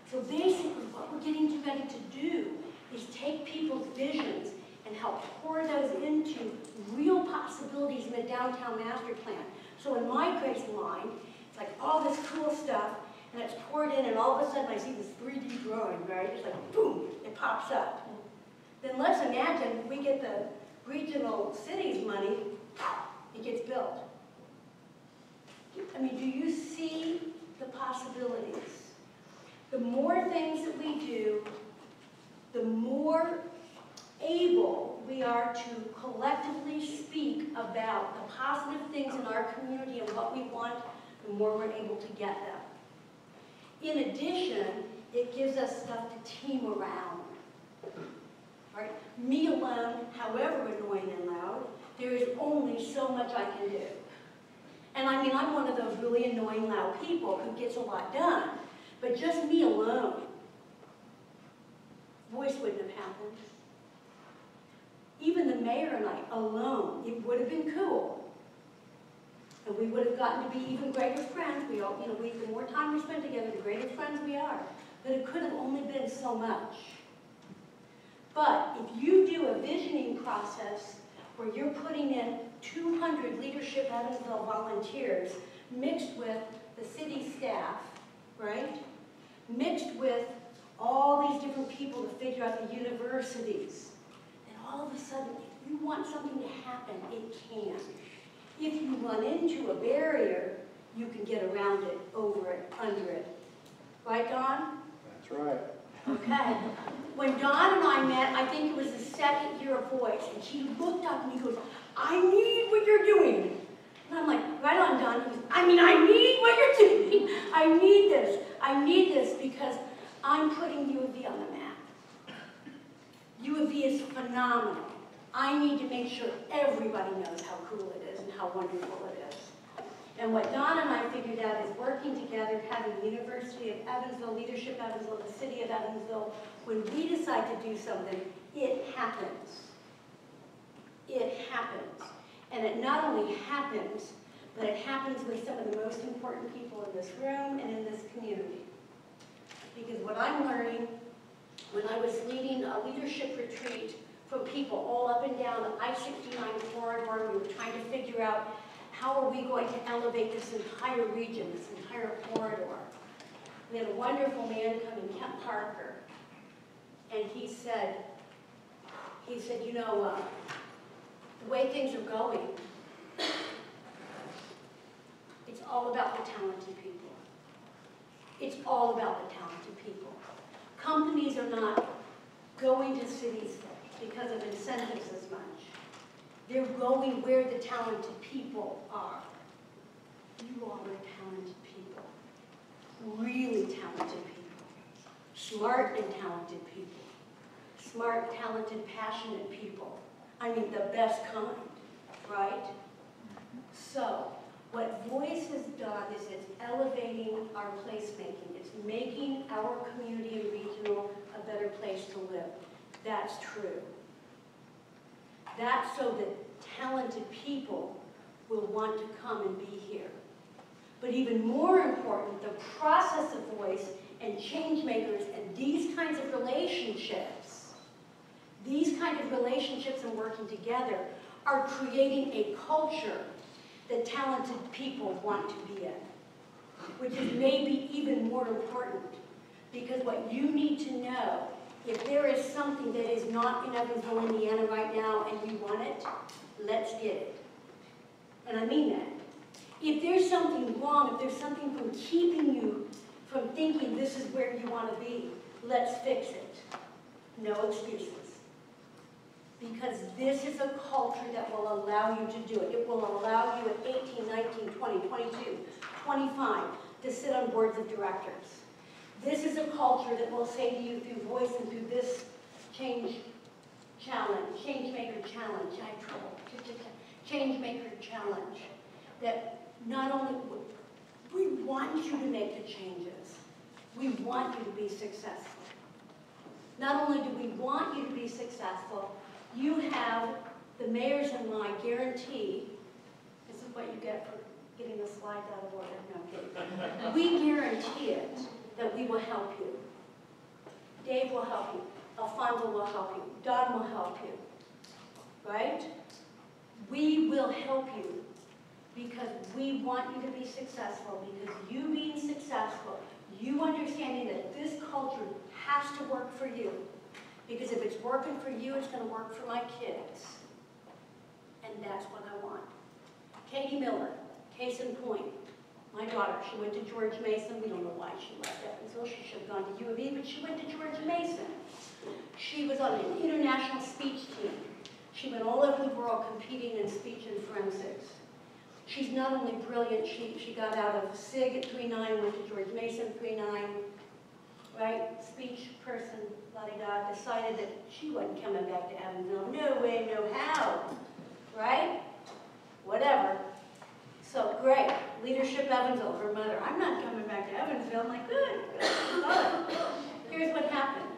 So basically what we're getting ready to do is take people's visions and help pour those into real possibilities in the downtown master plan. So in my crazy mind, it's like all this cool stuff, and it's poured in, and all of a sudden I see this 3D drawing, right? It's like, boom, it pops up. Then let's imagine we get the regional cities money, it gets built. I mean, do you see the possibilities? The more things that we do, the more able we are to collectively speak about the positive things in our community and what we want, the more we're able to get them. In addition, it gives us stuff to team around. Right? Me alone, however annoying and loud, there is only so much I can do. And I mean, I'm one of those really annoying, loud people who gets a lot done. But just me alone, voice wouldn't have happened. Even the mayor and I alone, it would have been cool. And we would have gotten to be even greater friends. We all, the more time we spend together, the greater friends we are. But it could have only been so much. But if you do a visioning process where you're putting in 200 Leadership Evansville volunteers mixed with the city staff, right? Mixed with all these different people to figure out the universities. And all of a sudden, it you want something to happen, it can. If you run into a barrier, you can get around it, over it, under it. Right, Don? That's right. Okay. When Don and I met, I think it was the second year of Voice, and he looked up and he goes, I need what you're doing. And I'm like, right on, Don. He goes, I need what you're doing. I need this. I need this because I'm putting U of V on the map. U of V is phenomenal. I need to make sure everybody knows how cool it is and how wonderful it is. And what Don and I figured out is working together, having the University of Evansville, Leadership Evansville, the City of Evansville, when we decide to do something, it happens. It happens. And it not only happens, but it happens with some of the most important people in this room and in this community. Because what I'm learning, when I was leading a leadership retreat from people all up and down the I-69 corridor, we were trying to figure out how are we going to elevate this entire region, this entire corridor. We had a wonderful man come in, Kent Parker, and he said, you know, the way things are going, it's all about the talented people. It's all about the talented people. Companies are not going to cities because of incentives as much. They're going where the talented people are. You all are talented people. Really talented people. Smart and talented people. Smart, talented, passionate people. I mean, the best kind, right? So, what Voice has done is it's elevating our placemaking. It's making our community and regional a better place to live. That's true. That's so that talented people will want to come and be here. But even more important, the process of Voice and Changemakers and these kinds of relationships and working together are creating a culture that talented people want to be in, which is maybe even more important. Because what you need to know, if there is something that is not in Evansville, Indiana right now and you want it, let's get it. And I mean that. If there's something wrong, if there's something from keeping you from thinking this is where you want to be, let's fix it. No excuses. Because this is a culture that will allow you to do it. It will allow you at 18, 19, 20, 22, 25 to sit on boards of directors. This is a culture that will say to you through Voice and through this Changemaker Challenge, I have trouble, Changemaker Challenge, that not only, we want you to make the changes, we want you to be successful. Not only do we want you to be successful, you have the mayor's and my guarantee, this is what you get for getting the slides out of order, no, I'm kidding. We guarantee it that we will help you. Dave will help you. Alfonso will help you. Don will help you. Right? We will help you because we want you to be successful, because you being successful, you understanding that this culture has to work for you. Because if it's working for you, it's going to work for my kids. And that's what I want. Katie Miller, case in point. My daughter, she went to George Mason. We don't know why she left Evansville. She should have gone to U of E, but she went to George Mason. She was on an international speech team. She went all over the world competing in speech and forensics. She's not only brilliant, she got out of SIG at 3.9, went to George Mason 3.9, right? Speech person, la-di-da, decided that she wasn't coming back to Evansville. No way, no how, right? Whatever. So, great. Leadership Evansville, her mother. I'm not coming back to Evansville. I'm like, good. Here's what happened.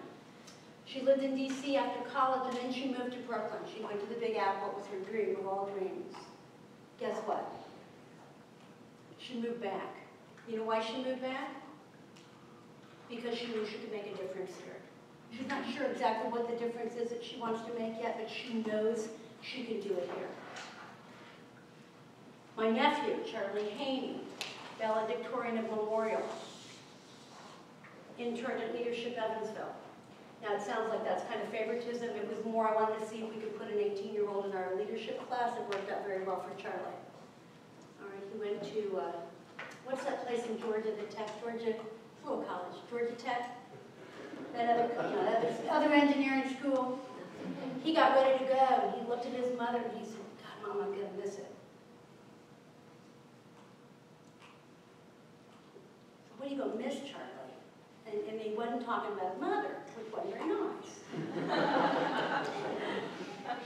She lived in D.C. after college, and then she moved to Brooklyn. She went to the Big Apple. It was her dream of all dreams. Guess what? She moved back. You know why she moved back? Because she knew she could make a difference here. She's not sure exactly what the difference is that she wants to make yet, but she knows she can do it here. My nephew, Charlie Haney, valedictorian of Memorial, interned at Leadership Evansville. Now, it sounds like that's kind of favoritism. It was more, I wanted to see if we could put an 18-year-old in our leadership class. It worked out very well for Charlie. All right, he went to, what's that place in Georgia, the Tech, Georgia, little college, Georgia Tech? That other, that other engineering school. He got ready to go, and he looked at his mother, and he said, God, Mom, I'm going to miss it. So what are you going to miss, Charlie? And he wasn't talking about mother, which wasn't very nice.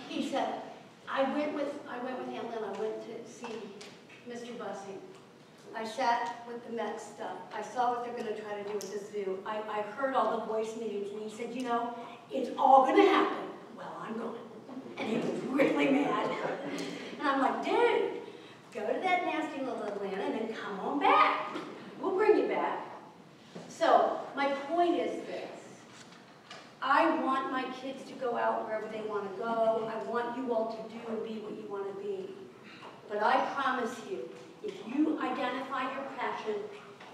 He said, I went with Aunt Lynn, I went to see Mr. Bussing. I sat with the Met stuff. I saw what they're going to try to do with the zoo. I heard all the voice meetings, and he said, you know, it's all going to happen. Well, I'm going. And he was really mad. And I'm like, dude, go to that nasty little Atlanta and then come on back. We'll bring you back. So my point is this. I want my kids to go out wherever they want to go. I want you all to do and be what you want to be. But I promise you, if you identify your passion,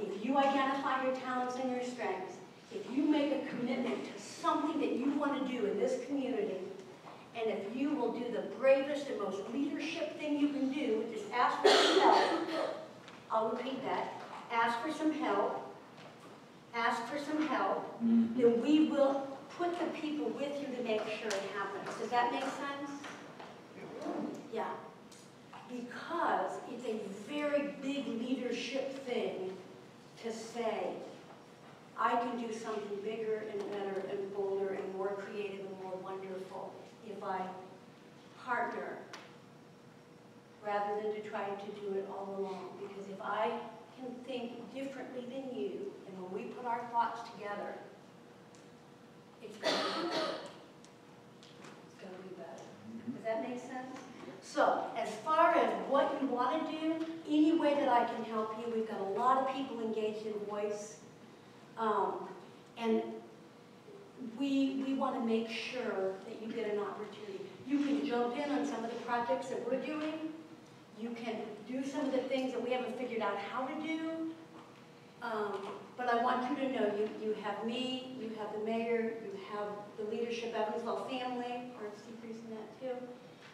if you identify your talents and your strengths, if you make a commitment to something that you want to do in this community, and if you will do the bravest and most leadership thing you can do, which is ask for some help, I'll repeat that, ask for some help, then we will put the people with you to make sure it happens. Does that make sense? Yeah. Because it's a very big leadership thing to say, I can do something bigger and better and bolder and more creative and more wonderful if I partner rather than to try to do it all alone. Because if I can think differently than you, and when we put our thoughts together, it's going to be better. It's going to be better. Does that make sense? So, as far as what you want to do, any way that I can help you, we've got a lot of people engaged in voice. And we want to make sure that you get an opportunity. You can jump in on some of the projects that we're doing. You can do some of the things that we haven't figured out how to do. But I want you to know you have me, you have the mayor, you have the leadership Evansville family, or Seacrease in that too,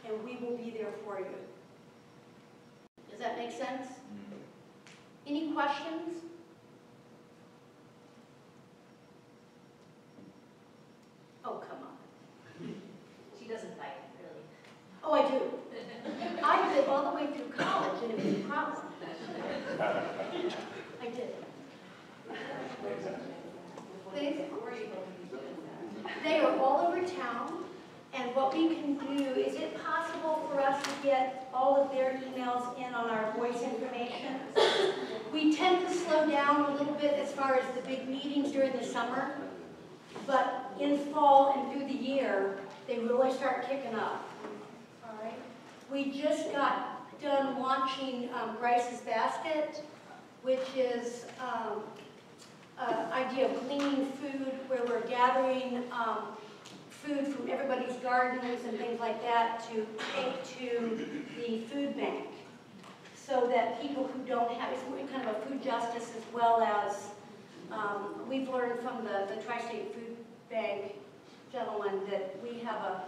and we will be there for you. Does that make sense? Any questions? Oh, come on. She doesn't fight, really. Oh, I do. I did all the way through college, and it was a problem. I did. They are all over town, and what we can do, is it possible for us to get all of their emails in on our voice information? We tend to slow down a little bit as far as the big meetings during the summer, but in fall and through the year, they really start kicking up. All right? We just got done launching Bryce's Basket, which is idea of cleaning food, where we're gathering food from everybody's gardens and things like that to take to the food bank, so that people who don't have, it's kind of a food justice, as well as we've learned from the Tri-State Food Bank gentleman that we have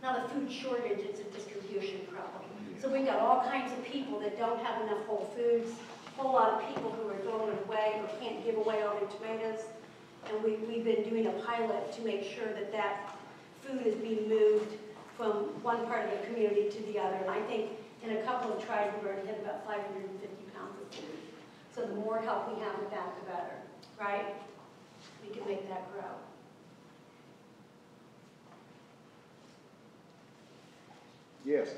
not a food shortage, it's a distribution problem. So we've got all kinds of people that don't have enough whole foods, a whole lot of people who are throwing it away or can't give away all their tomatoes. And we've been doing a pilot to make sure that that food is being moved from one part of the community to the other. And I think in a couple of tries, we've already hit about 550 pounds of food. So the more help we have with that, the better, right? We can make that grow. Yes.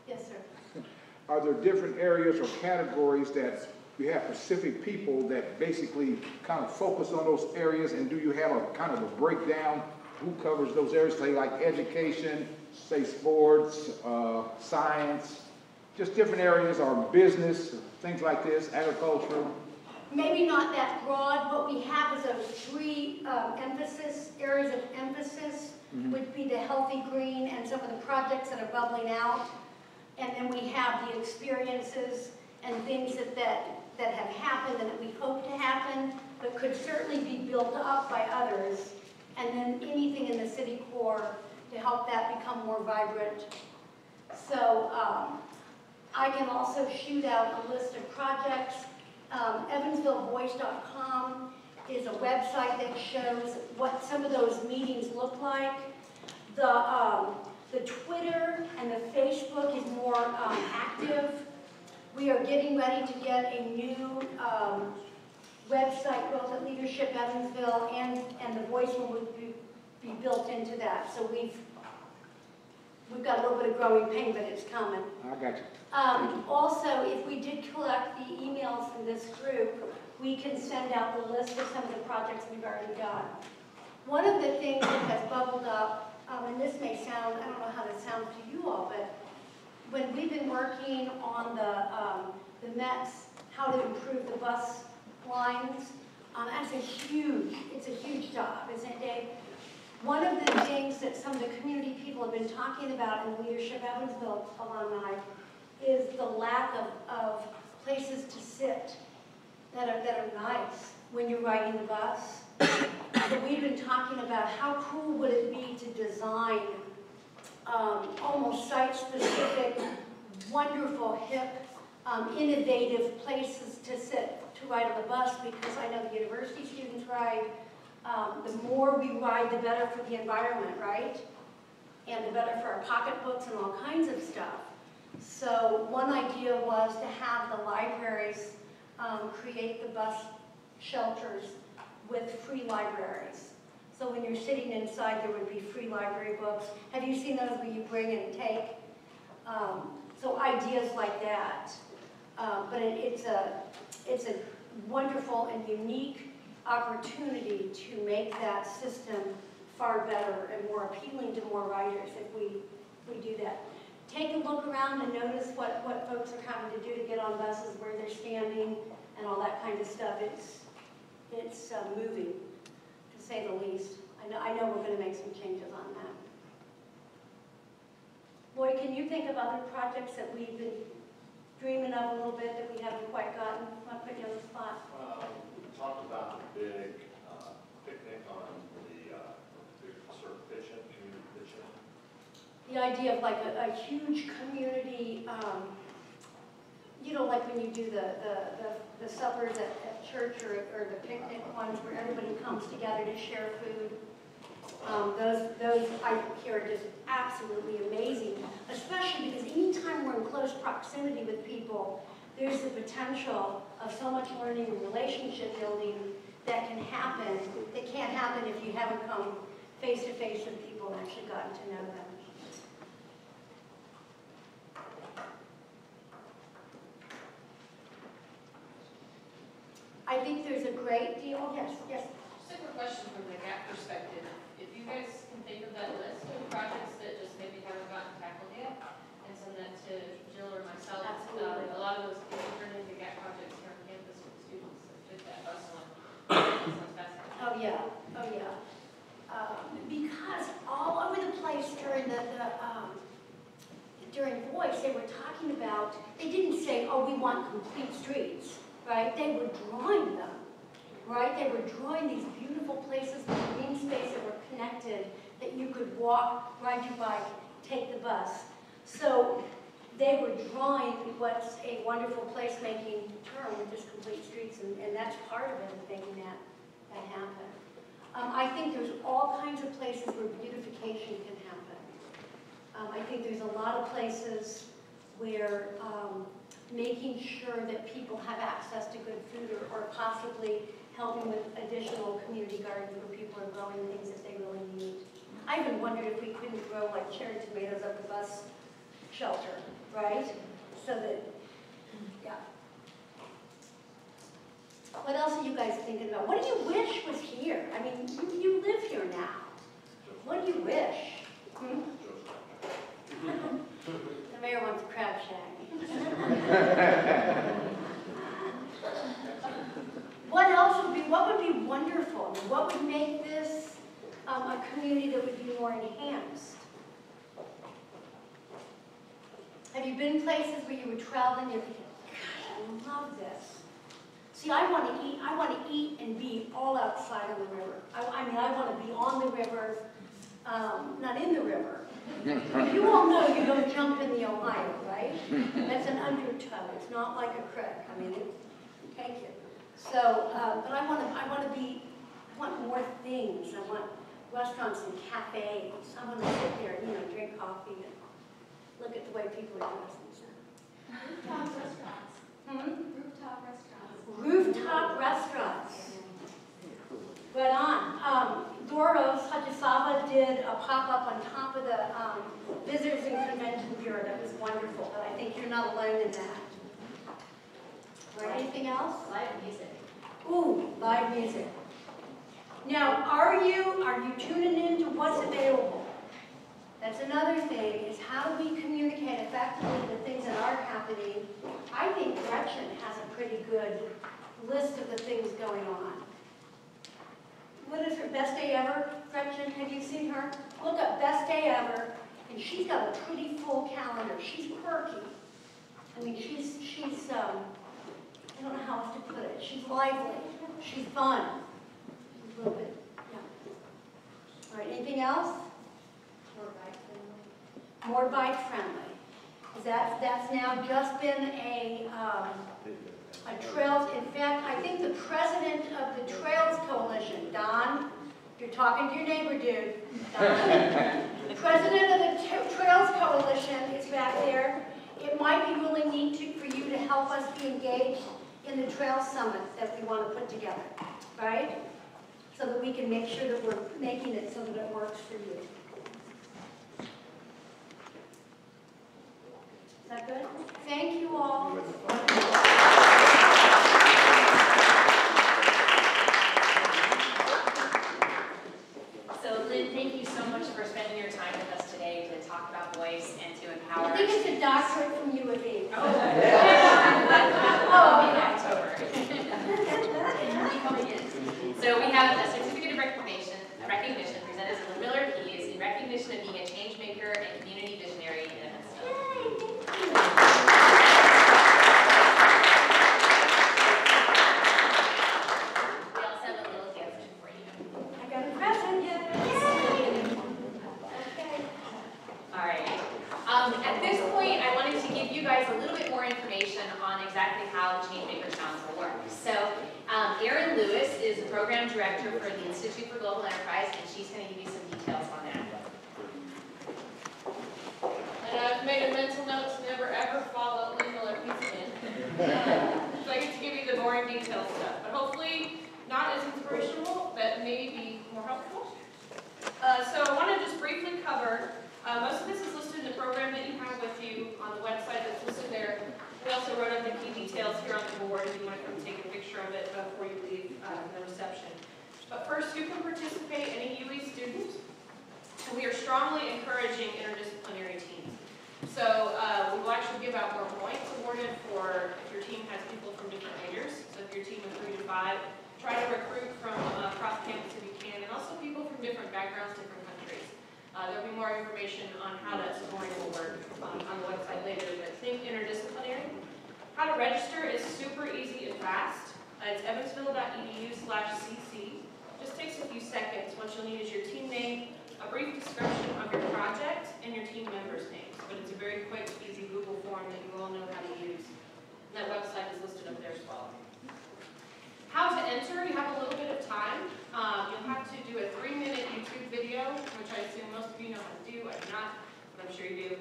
Yes, sir. Are there different areas or categories that you have specific people that basically kind of focus on those areas, and do you have a kind of a breakdown? Who covers those areas, say like education, say sports, science, just different areas, or business, things like this, agriculture? Maybe not that broad. What we have is those three areas of emphasis, would be the healthy green and some of the projects that are bubbling out. And then we have the experiences and things that have happened and that we hope to happen, but could certainly be built up by others and then anything in the city core to help that become more vibrant. So I can also shoot out a list of projects. EvansvilleVoice.com is a website that shows what some of those meetings look like. The Twitter and the Facebook is more active. We are getting ready to get a new website built at Leadership Evansville, and the voice will be built into that. So we've got a little bit of growing pain, but it's coming. I got you. Also, if we did collect the emails from this group, we can send out the list of some of the projects we've already done. One of the things that has bubbled up, and this may sound, I don't know how this sounds to you all, but when we've been working on the Mets, how to improve the bus lines, that's it's a huge job, isn't it, Dave? One of the things that some of the community people have been talking about in the Leadership Evansville alumni is the lack of places to sit that are nice when you're riding the bus. So we've been talking about how cool would it be to design almost site-specific, wonderful, hip, innovative places to sit to ride on the bus, because I know the university students ride. The more we ride, the better for the environment, right? And the better for our pocketbooks and all kinds of stuff. So one idea was to have the libraries create the bus shelters with free libraries. So when you're sitting inside, there would be free library books. Have you seen those where you bring and take? So ideas like that. But it's a wonderful and unique opportunity to make that system far better and more appealing to more riders if we do that. Take a look around and notice what folks are having to do to get on buses, where they're standing, and all that kind of stuff. It's moving, to say the least. I know we're going to make some changes on that. Lloyd, can you think of other projects that we've been dreaming of a little bit that we haven't quite gotten? I'll put you on the spot. We talked about the big picnic on the sort of pitch-in, community pitch-in. The idea of like a huge community, you know, like when you do the suppers at church or the picnic ones where everybody comes together to share food. Those I hear are just absolutely amazing, especially because anytime we're in close proximity with people, there's the potential of so much learning and relationship building that can happen, that can't happen if you haven't come face to face with people and actually gotten to know them. I think there's a great deal, yes. Just a quick question from the GAP perspective. If you guys can think of that list of projects that just maybe haven't gotten tackled yet, and send that to Jill or myself. Absolutely. A lot of those can be turned into GAP projects here on campus with students that fit that bus line. Sounds fascinating. Oh yeah. Because all over the place during during Voice, they were talking about, they didn't say, oh, we want complete streets, right? They were drawing them, right? They were drawing these beautiful places with green space that were connected, that you could walk, ride your bike, take the bus. So they were drawing what's a wonderful placemaking term, which is complete streets, and that's part of it, is making that happen. I think there's all kinds of places where beautification can happen. I think there's a lot of places where making sure that people have access to good food, or possibly helping with additional community gardens where people are growing things that they really need. I even wondered if we couldn't grow like cherry tomatoes at the bus shelter, right? So that, yeah. What else are you guys thinking about? What do you wish was here? I mean, you live here now. What do you wish? The mayor wants a crab shack. What would be wonderful? What would make this a community that would be more enhanced? Have you been places where you were traveling and you're thinking, gosh, I love this? See, I want to eat and be all outside of the river. I mean, I want to be on the river, not in the river. You all know you don't jump in the Ohio, right? That's an undertow. It's not like a creek. I mean, thank you. So, but I want more things. I want restaurants and cafes. I want to sit there and, you know, drink coffee and look at the way people are dressing. Rooftop restaurants. Rooftop restaurants. Rooftop restaurants. Right on. Doros Hajisava did a pop-up on top of the Visitors and Convention Bureau. That was wonderful, but I think you're not alone in that. All right, anything else? Live music. Ooh, live music. Now, are you tuning in to what's available? That's another thing, is how do we communicate effectively the things that are happening? I think Gretchen has a pretty good list of the things going on. What is her best day ever, Gretchen? Have you seen her? Look up best day ever, and she's got a pretty full calendar. She's quirky. I mean, she's I don't know how else to put it. She's lively. She's fun. She's a little bit, yeah. All right, anything else? More bike friendly. That's now just been a trails. In fact, I think the president of the Trails Coalition, Don, you're talking to your neighbor, dude. Don, the president of the Trails Coalition is back there. It might be really neat for you to help us be engaged in the Trail Summit that we want to put together, right? So that we can make sure that we're making it so that it works for you. Is that good? Thank you all. So Lynn, thank you so much for spending your time with us today to talk about voice and to empower. I think it's a doctorate from U of E. Oh, in October. So we have a certificate of recognition presented to Lynn Miller Pease in recognition of being a change maker and community visionary in Evansville. We also have a little gift for you. I got a present. Yay! Okay. All right. At this point, I wanted to give you guys a little bit more information on exactly how the Changemaker Challenge will work. So, Erin Lewis is the program director for the Institute for Global Enterprise, and she's going to give you some details on that. And I've made a mental note to never ever follow Lynn Miller Pease again. So I get to give you the boring detail stuff, but hopefully not as inspirational, but maybe more helpful. So I want to just briefly cover, most of this is listed in the program that you have with you on the website that's listed there. We also wrote up the key details here on the board if you want to come take a picture of it before you leave the reception. But first, who can participate? Any UE students? And we are strongly encouraging interdisciplinary teams. So we will actually give out more points awarded for if your team has people from different majors. So if your team of 3 to 5, try to recruit from across campus if you can, and also people from different backgrounds, different countries. There'll be more information on how that scoring will work on the website later, but think interdisciplinary. How to register is super easy and fast. It's evansville.edu/cc. Just takes a few seconds. What you'll need is your team name, a brief description of your project, and your team members' names. But it's a very quick, easy Google form that you all know how to use. And that website is listed up there as well. How to enter, you have a little bit of time. You'll have to do a 3-minute YouTube video, which I assume most of you know how to do. I do not, but I'm sure you do.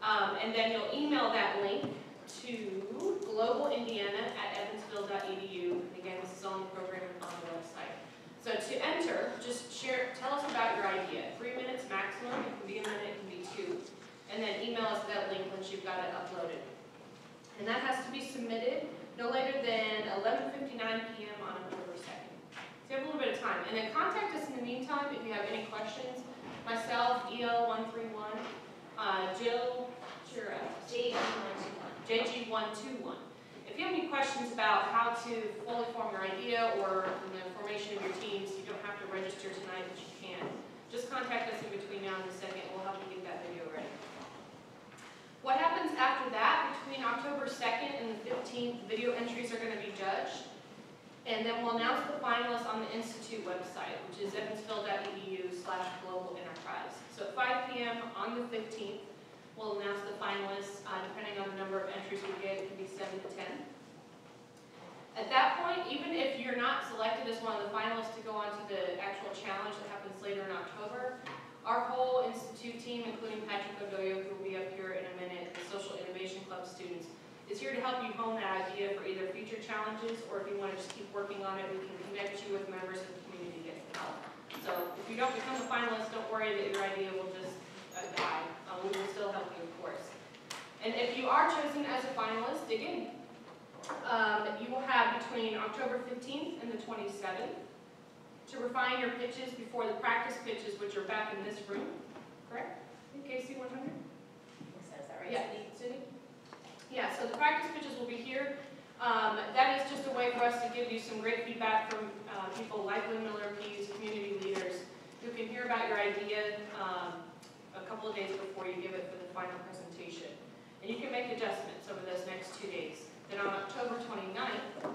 And then you'll email that link to globalindiana@evansville.edu. Again, this is on the program on the website. So to enter, just tell us about your idea. 3 minutes maximum. It can be a minute, it can be 2. And then email us that link once you've got it uploaded. And that has to be submitted no later than 11:59 p.m. on October 2nd. So you have a little bit of time. And then contact us in the meantime if you have any questions. Myself, EL131, Jill, JG121. If you have any questions about how to fully form your idea or the formation of your teams, you don't have to register tonight, but you can. Just contact us in between now and the 2nd. We'll help you get that video ready. What happens after that, between October 2nd and the 15th, video entries are going to be judged. And then we'll announce the finalists on the Institute website, which is evansville.edu/global-enterprise. So at 5 p.m. on the 15th, we'll announce the finalists, depending on the number of entries we get. It could be 7 to 10. At that point, even if you're not selected as one of the finalists to go on to the actual challenge that happens later in October, our whole Institute team, including Patrick Odoyo, who will be up here in a minute, the Social Innovation Club students, is here to help you hone that idea for either future challenges, or if you want to just keep working on it, we can connect you with members of the community to get some help. So if you don't become a finalist, don't worry that your idea will just die. We will still help you, of course. And if you are chosen as a finalist, dig in. You will have between October 15th and the 27th to refine your pitches before the practice pitches, which are back in this room, correct? In KC 100? Is that right? Yeah, Cindy? Yeah, so the practice pitches will be here. That is just a way for us to give you some great feedback from people like Lynn Miller, Pease, community leaders, who can hear about your idea a couple of days before you give it for the final presentation. And you can make adjustments over those next 2 days. Then on October 29th,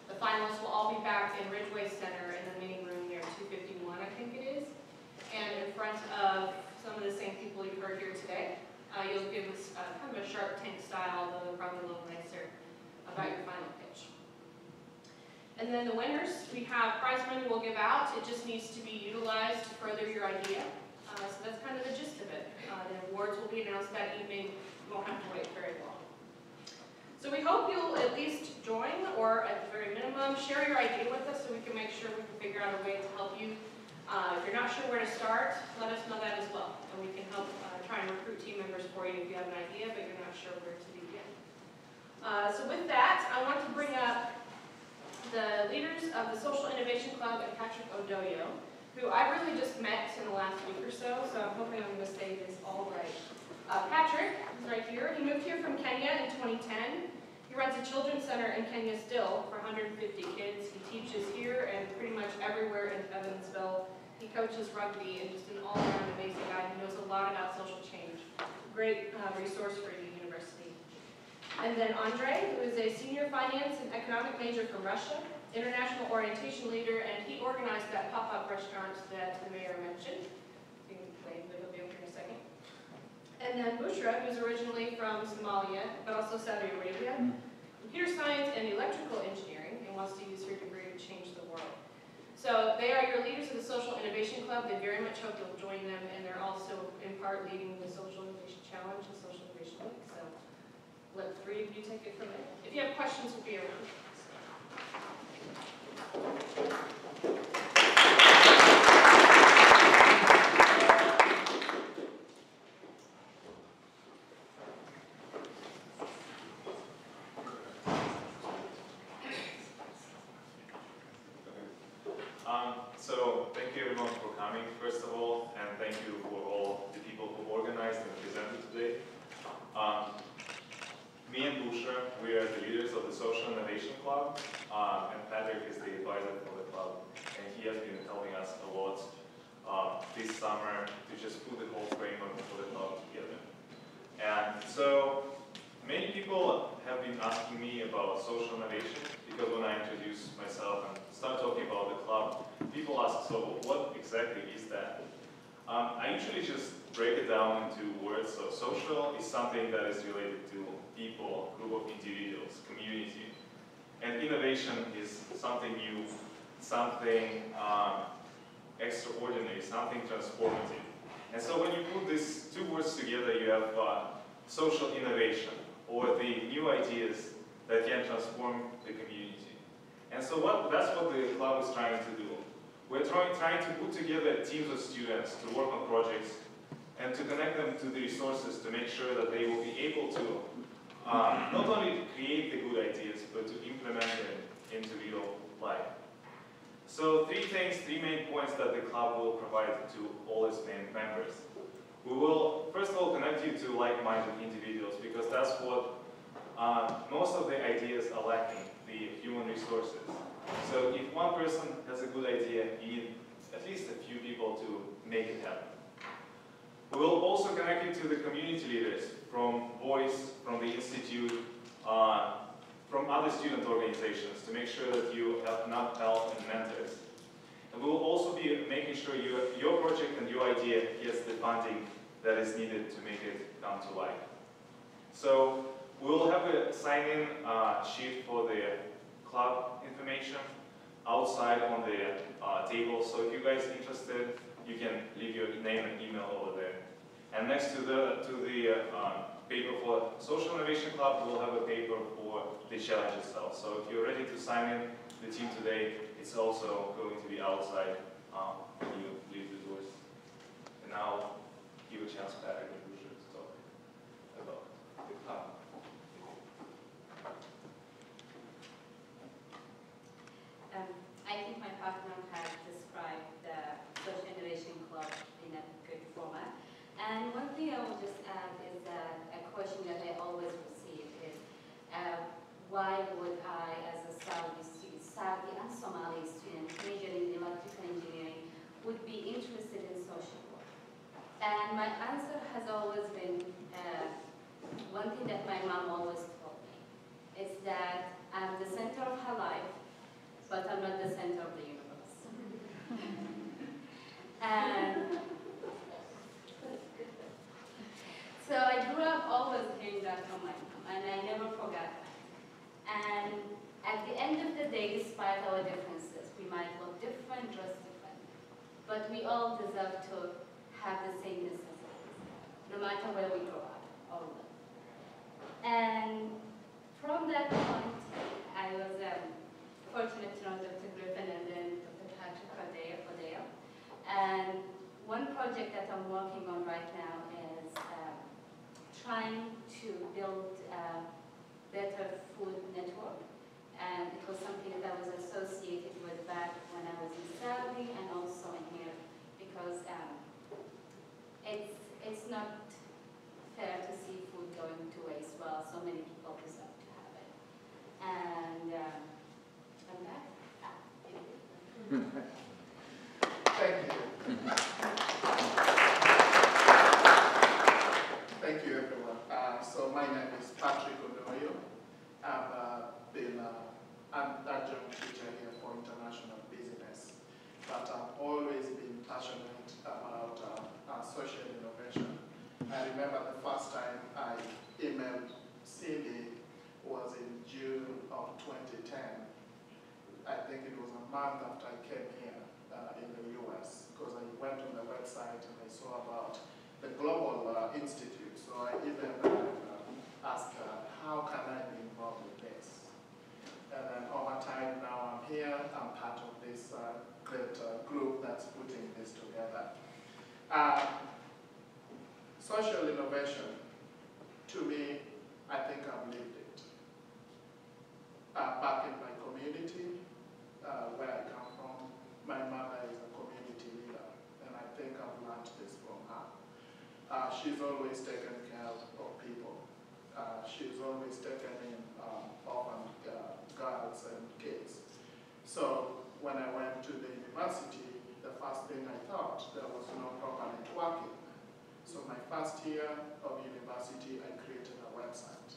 the finalists will all be back in Ridgeway Center in the mini room near 251, I think it is, and in front of some of the same people you've heard here today. You'll give us kind of a Shark Tank style, though probably a little nicer, about your final pitch. And then the winners, we have prize money we'll give out. It just needs to be utilized to further your idea. So that's kind of the gist of it. The awards will be announced that evening. You won't have to wait very long. So we hope you'll at least join, or at the very minimum, share your idea with us so we can make sure we can figure out a way to help you. If you're not sure where to start, let us know that as well. And we can help try and recruit team members for you if you have an idea, but you're not sure where to begin. So with that, I want to bring up the leaders of the Social Innovation Club and Patrick Odoyo, who I really just met in the last week or so I'm hoping I'm going to say this all right. Patrick is right here. He moved here from Kenya in 2010. He runs a children's center in Kenya still for 150 kids. He teaches here and pretty much everywhere in Evansville. He coaches rugby and just an all-around amazing guy. He knows a lot about social change. Great resource for your university. And then Andre, who is a senior finance and economic major from Russia, international orientation leader, and he organized that pop-up restaurant that the mayor mentioned. You can wave, but he'll be up here in a second. And then Bushra, who's originally from Somalia, but also Saudi Arabia, computer science and electrical engineering, and wants to use her degree to change the world. So they are your leaders of the Social Innovation Club. They very much hope you'll join them, and they're also in part leading the Social Innovation Challenge and Social Innovation Week. So let the three of you take it from there. If you have questions, we'll be around. So thank you everyone for coming, first of all, and thank you for all the people who organized and presented today. Me and Bushra, we are the leaders of the Social Innovation Club, and Patrick is the advisor for the club, and he has been helping us a lot this summer to just put the whole framework for the club together. And so many people have been asking me about social innovation, because when I introduce myself and start talking about the club, people ask, so what exactly is that? I usually just break it down into words. So social is something that is related to people, group of individuals, community. And innovation is something new, something extraordinary, something transformative. And so when you put these two words together, you have social innovation, or the new ideas that can transform the community. And so that's what the club is trying to do. We're trying to put together teams of students to work on projects and to connect them to the resources to make sure that they will be able to not only create the good ideas, but to implement them into real life. So three main points that the club will provide to all its members. We will, first of all, connect you to like-minded individuals, because that's what most of the ideas are lacking, the human resources. So if one person has a good idea, you need at least a few people to make it happen. We will also connect you to the community leaders from Voice, from the Institute, from other other student organizations to make sure that you have enough help and mentors. And we will also be making sure your project and your idea gets the funding that is needed to make it come to life. So we'll have a sign-in sheet for the club information outside on the table. So if you guys are interested, you can leave your name and email over there. And next to the paper for Social Innovation Club, we'll have a paper for the challenge itself. So if you're ready to sign in the team today, it's also going to be outside when you leave the doors. And now I'll give a chance to Patrick and Lucia to talk about the club. I think my partner has described the Social Innovation Club in a good format. And one thing I will just add is that a question that I always receive is, why would I, as a Saudi and Somali student majoring in electrical engineering, would be interested in social work? And my answer has always been, one thing that my mom always told me, is that I'm the center of her life, but I'm not the center of the universe. And so I grew up always hearing that from my mom, and I never forgot that. And at the end of the day, despite our differences, we might look different, dress different, but we all deserve to have the same necessities, no matter where we grow up or live. And from that point, I was fortunate to know Dr. Griffin and then Dr. Patrick are there. And one project that I'm working on right now is trying to build a better food network. And it was something that I was associated with back when I was in Saudi and also in here, because it's not fair to see food going to waste while so many people deserve to have it. And I'm back. Thank you. Thank you, everyone. So my name is Patrick Odoyo. I've been an adjunct teacher here for international business, but I've always been passionate about social innovation. I remember the first time I emailed Cindy was in June of 2010. I think it was a month after I came here in the US, because I went on the website and I saw about the Global Institute. So I emailed her and asked her, how can I be involved with this? And then over time now I'm here, I'm part of this great group that's putting this together. Social innovation, to me, I think I've lived it. Back in my community, where I come from, my mother is a community leader, and I think I've learned this from her. She's always taken care of people. She's always taken in orphan girls and kids. So when I went to the university, the first thing I thought, there was no proper networking. So my first year of university, I created a website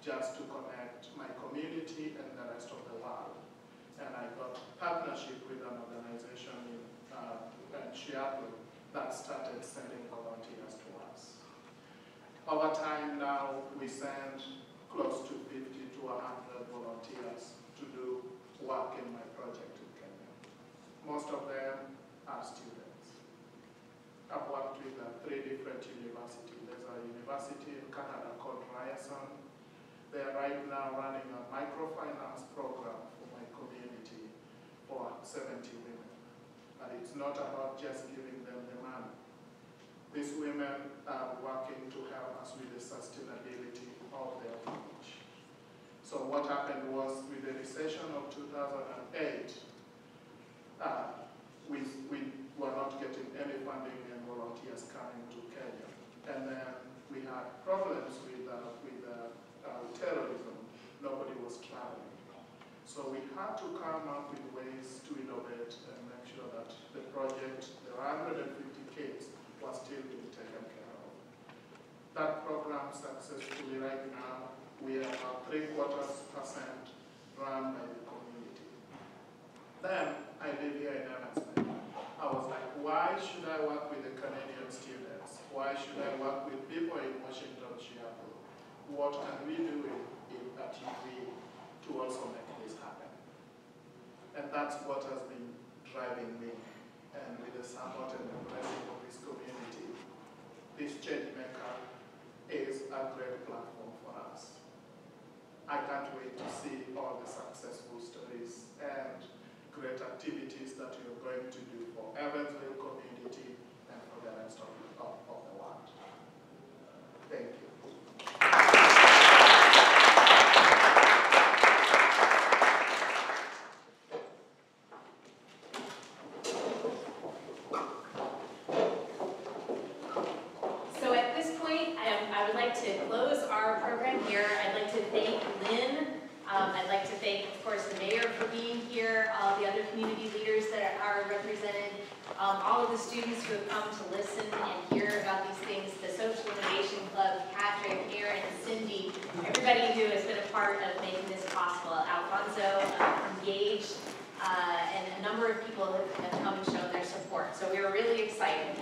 just to connect my community and the rest of the world. And I got partnership with an organization in Seattle that started sending volunteers to us. Over time now, we send close to 50 to 100 volunteers to do work in my project in Kenya. Most of them are students. I've worked with 3 different universities. There's a university in Canada called Ryerson. They're right now running a microfinance program for my community for 70 women. But it's not about just giving them the money. These women are working to help us with the sustainability of their village. So what happened was, with the recession of 2008, we were not getting any funding and volunteers coming to Kenya. And then we had problems with terrorism. Nobody was traveling. So we had to come up with ways to innovate and make sure that the project, the 150 kids, was still being taken care of. That program successfully right now, we have 3/4% run by the community. Then I live here in Evansville. I was like, why should I work with the Canadian students? Why should I work with people in Washington, Seattle? What can we do at UV to also make this happen? And that's what has been driving me. And with the support and the blessing of this community, this Changemaker is a great platform for us. I can't wait to see all the successful stories and great activities that you're going to do for Evansville community and for the rest of the world. Thank you. So at this point, I would like to close our program here. I'd like to thank Lynn. I'd like to thank, of course, the mayor for being here, all the other community leaders that are represented, all of the students who have come to listen and hear about these things, the Social Innovation Club, Patrick, Aaron, Cindy, everybody who has been a part of making this possible. Alfonso, engaged, and a number of people have come and shown their support. So we were really excited.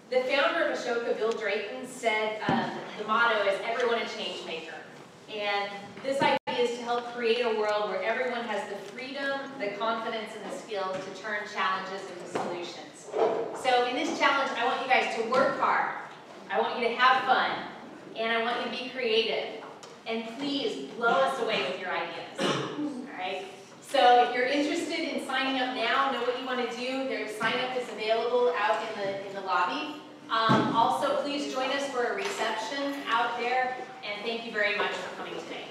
The founder of Ashoka, Bill Drayton, said the motto is everyone a change maker. And this idea is to help create a world where everyone has the freedom, the confidence, and the skills to turn challenges into solutions. So in this challenge, I want you guys to work hard. I want you to have fun. And I want you to be creative. And please blow us away with your ideas. All right? So if you're interested in signing up now, know what you want to do. Their sign up is available out in the lobby. Also, please join us for a reception out there. And thank you very much for coming today.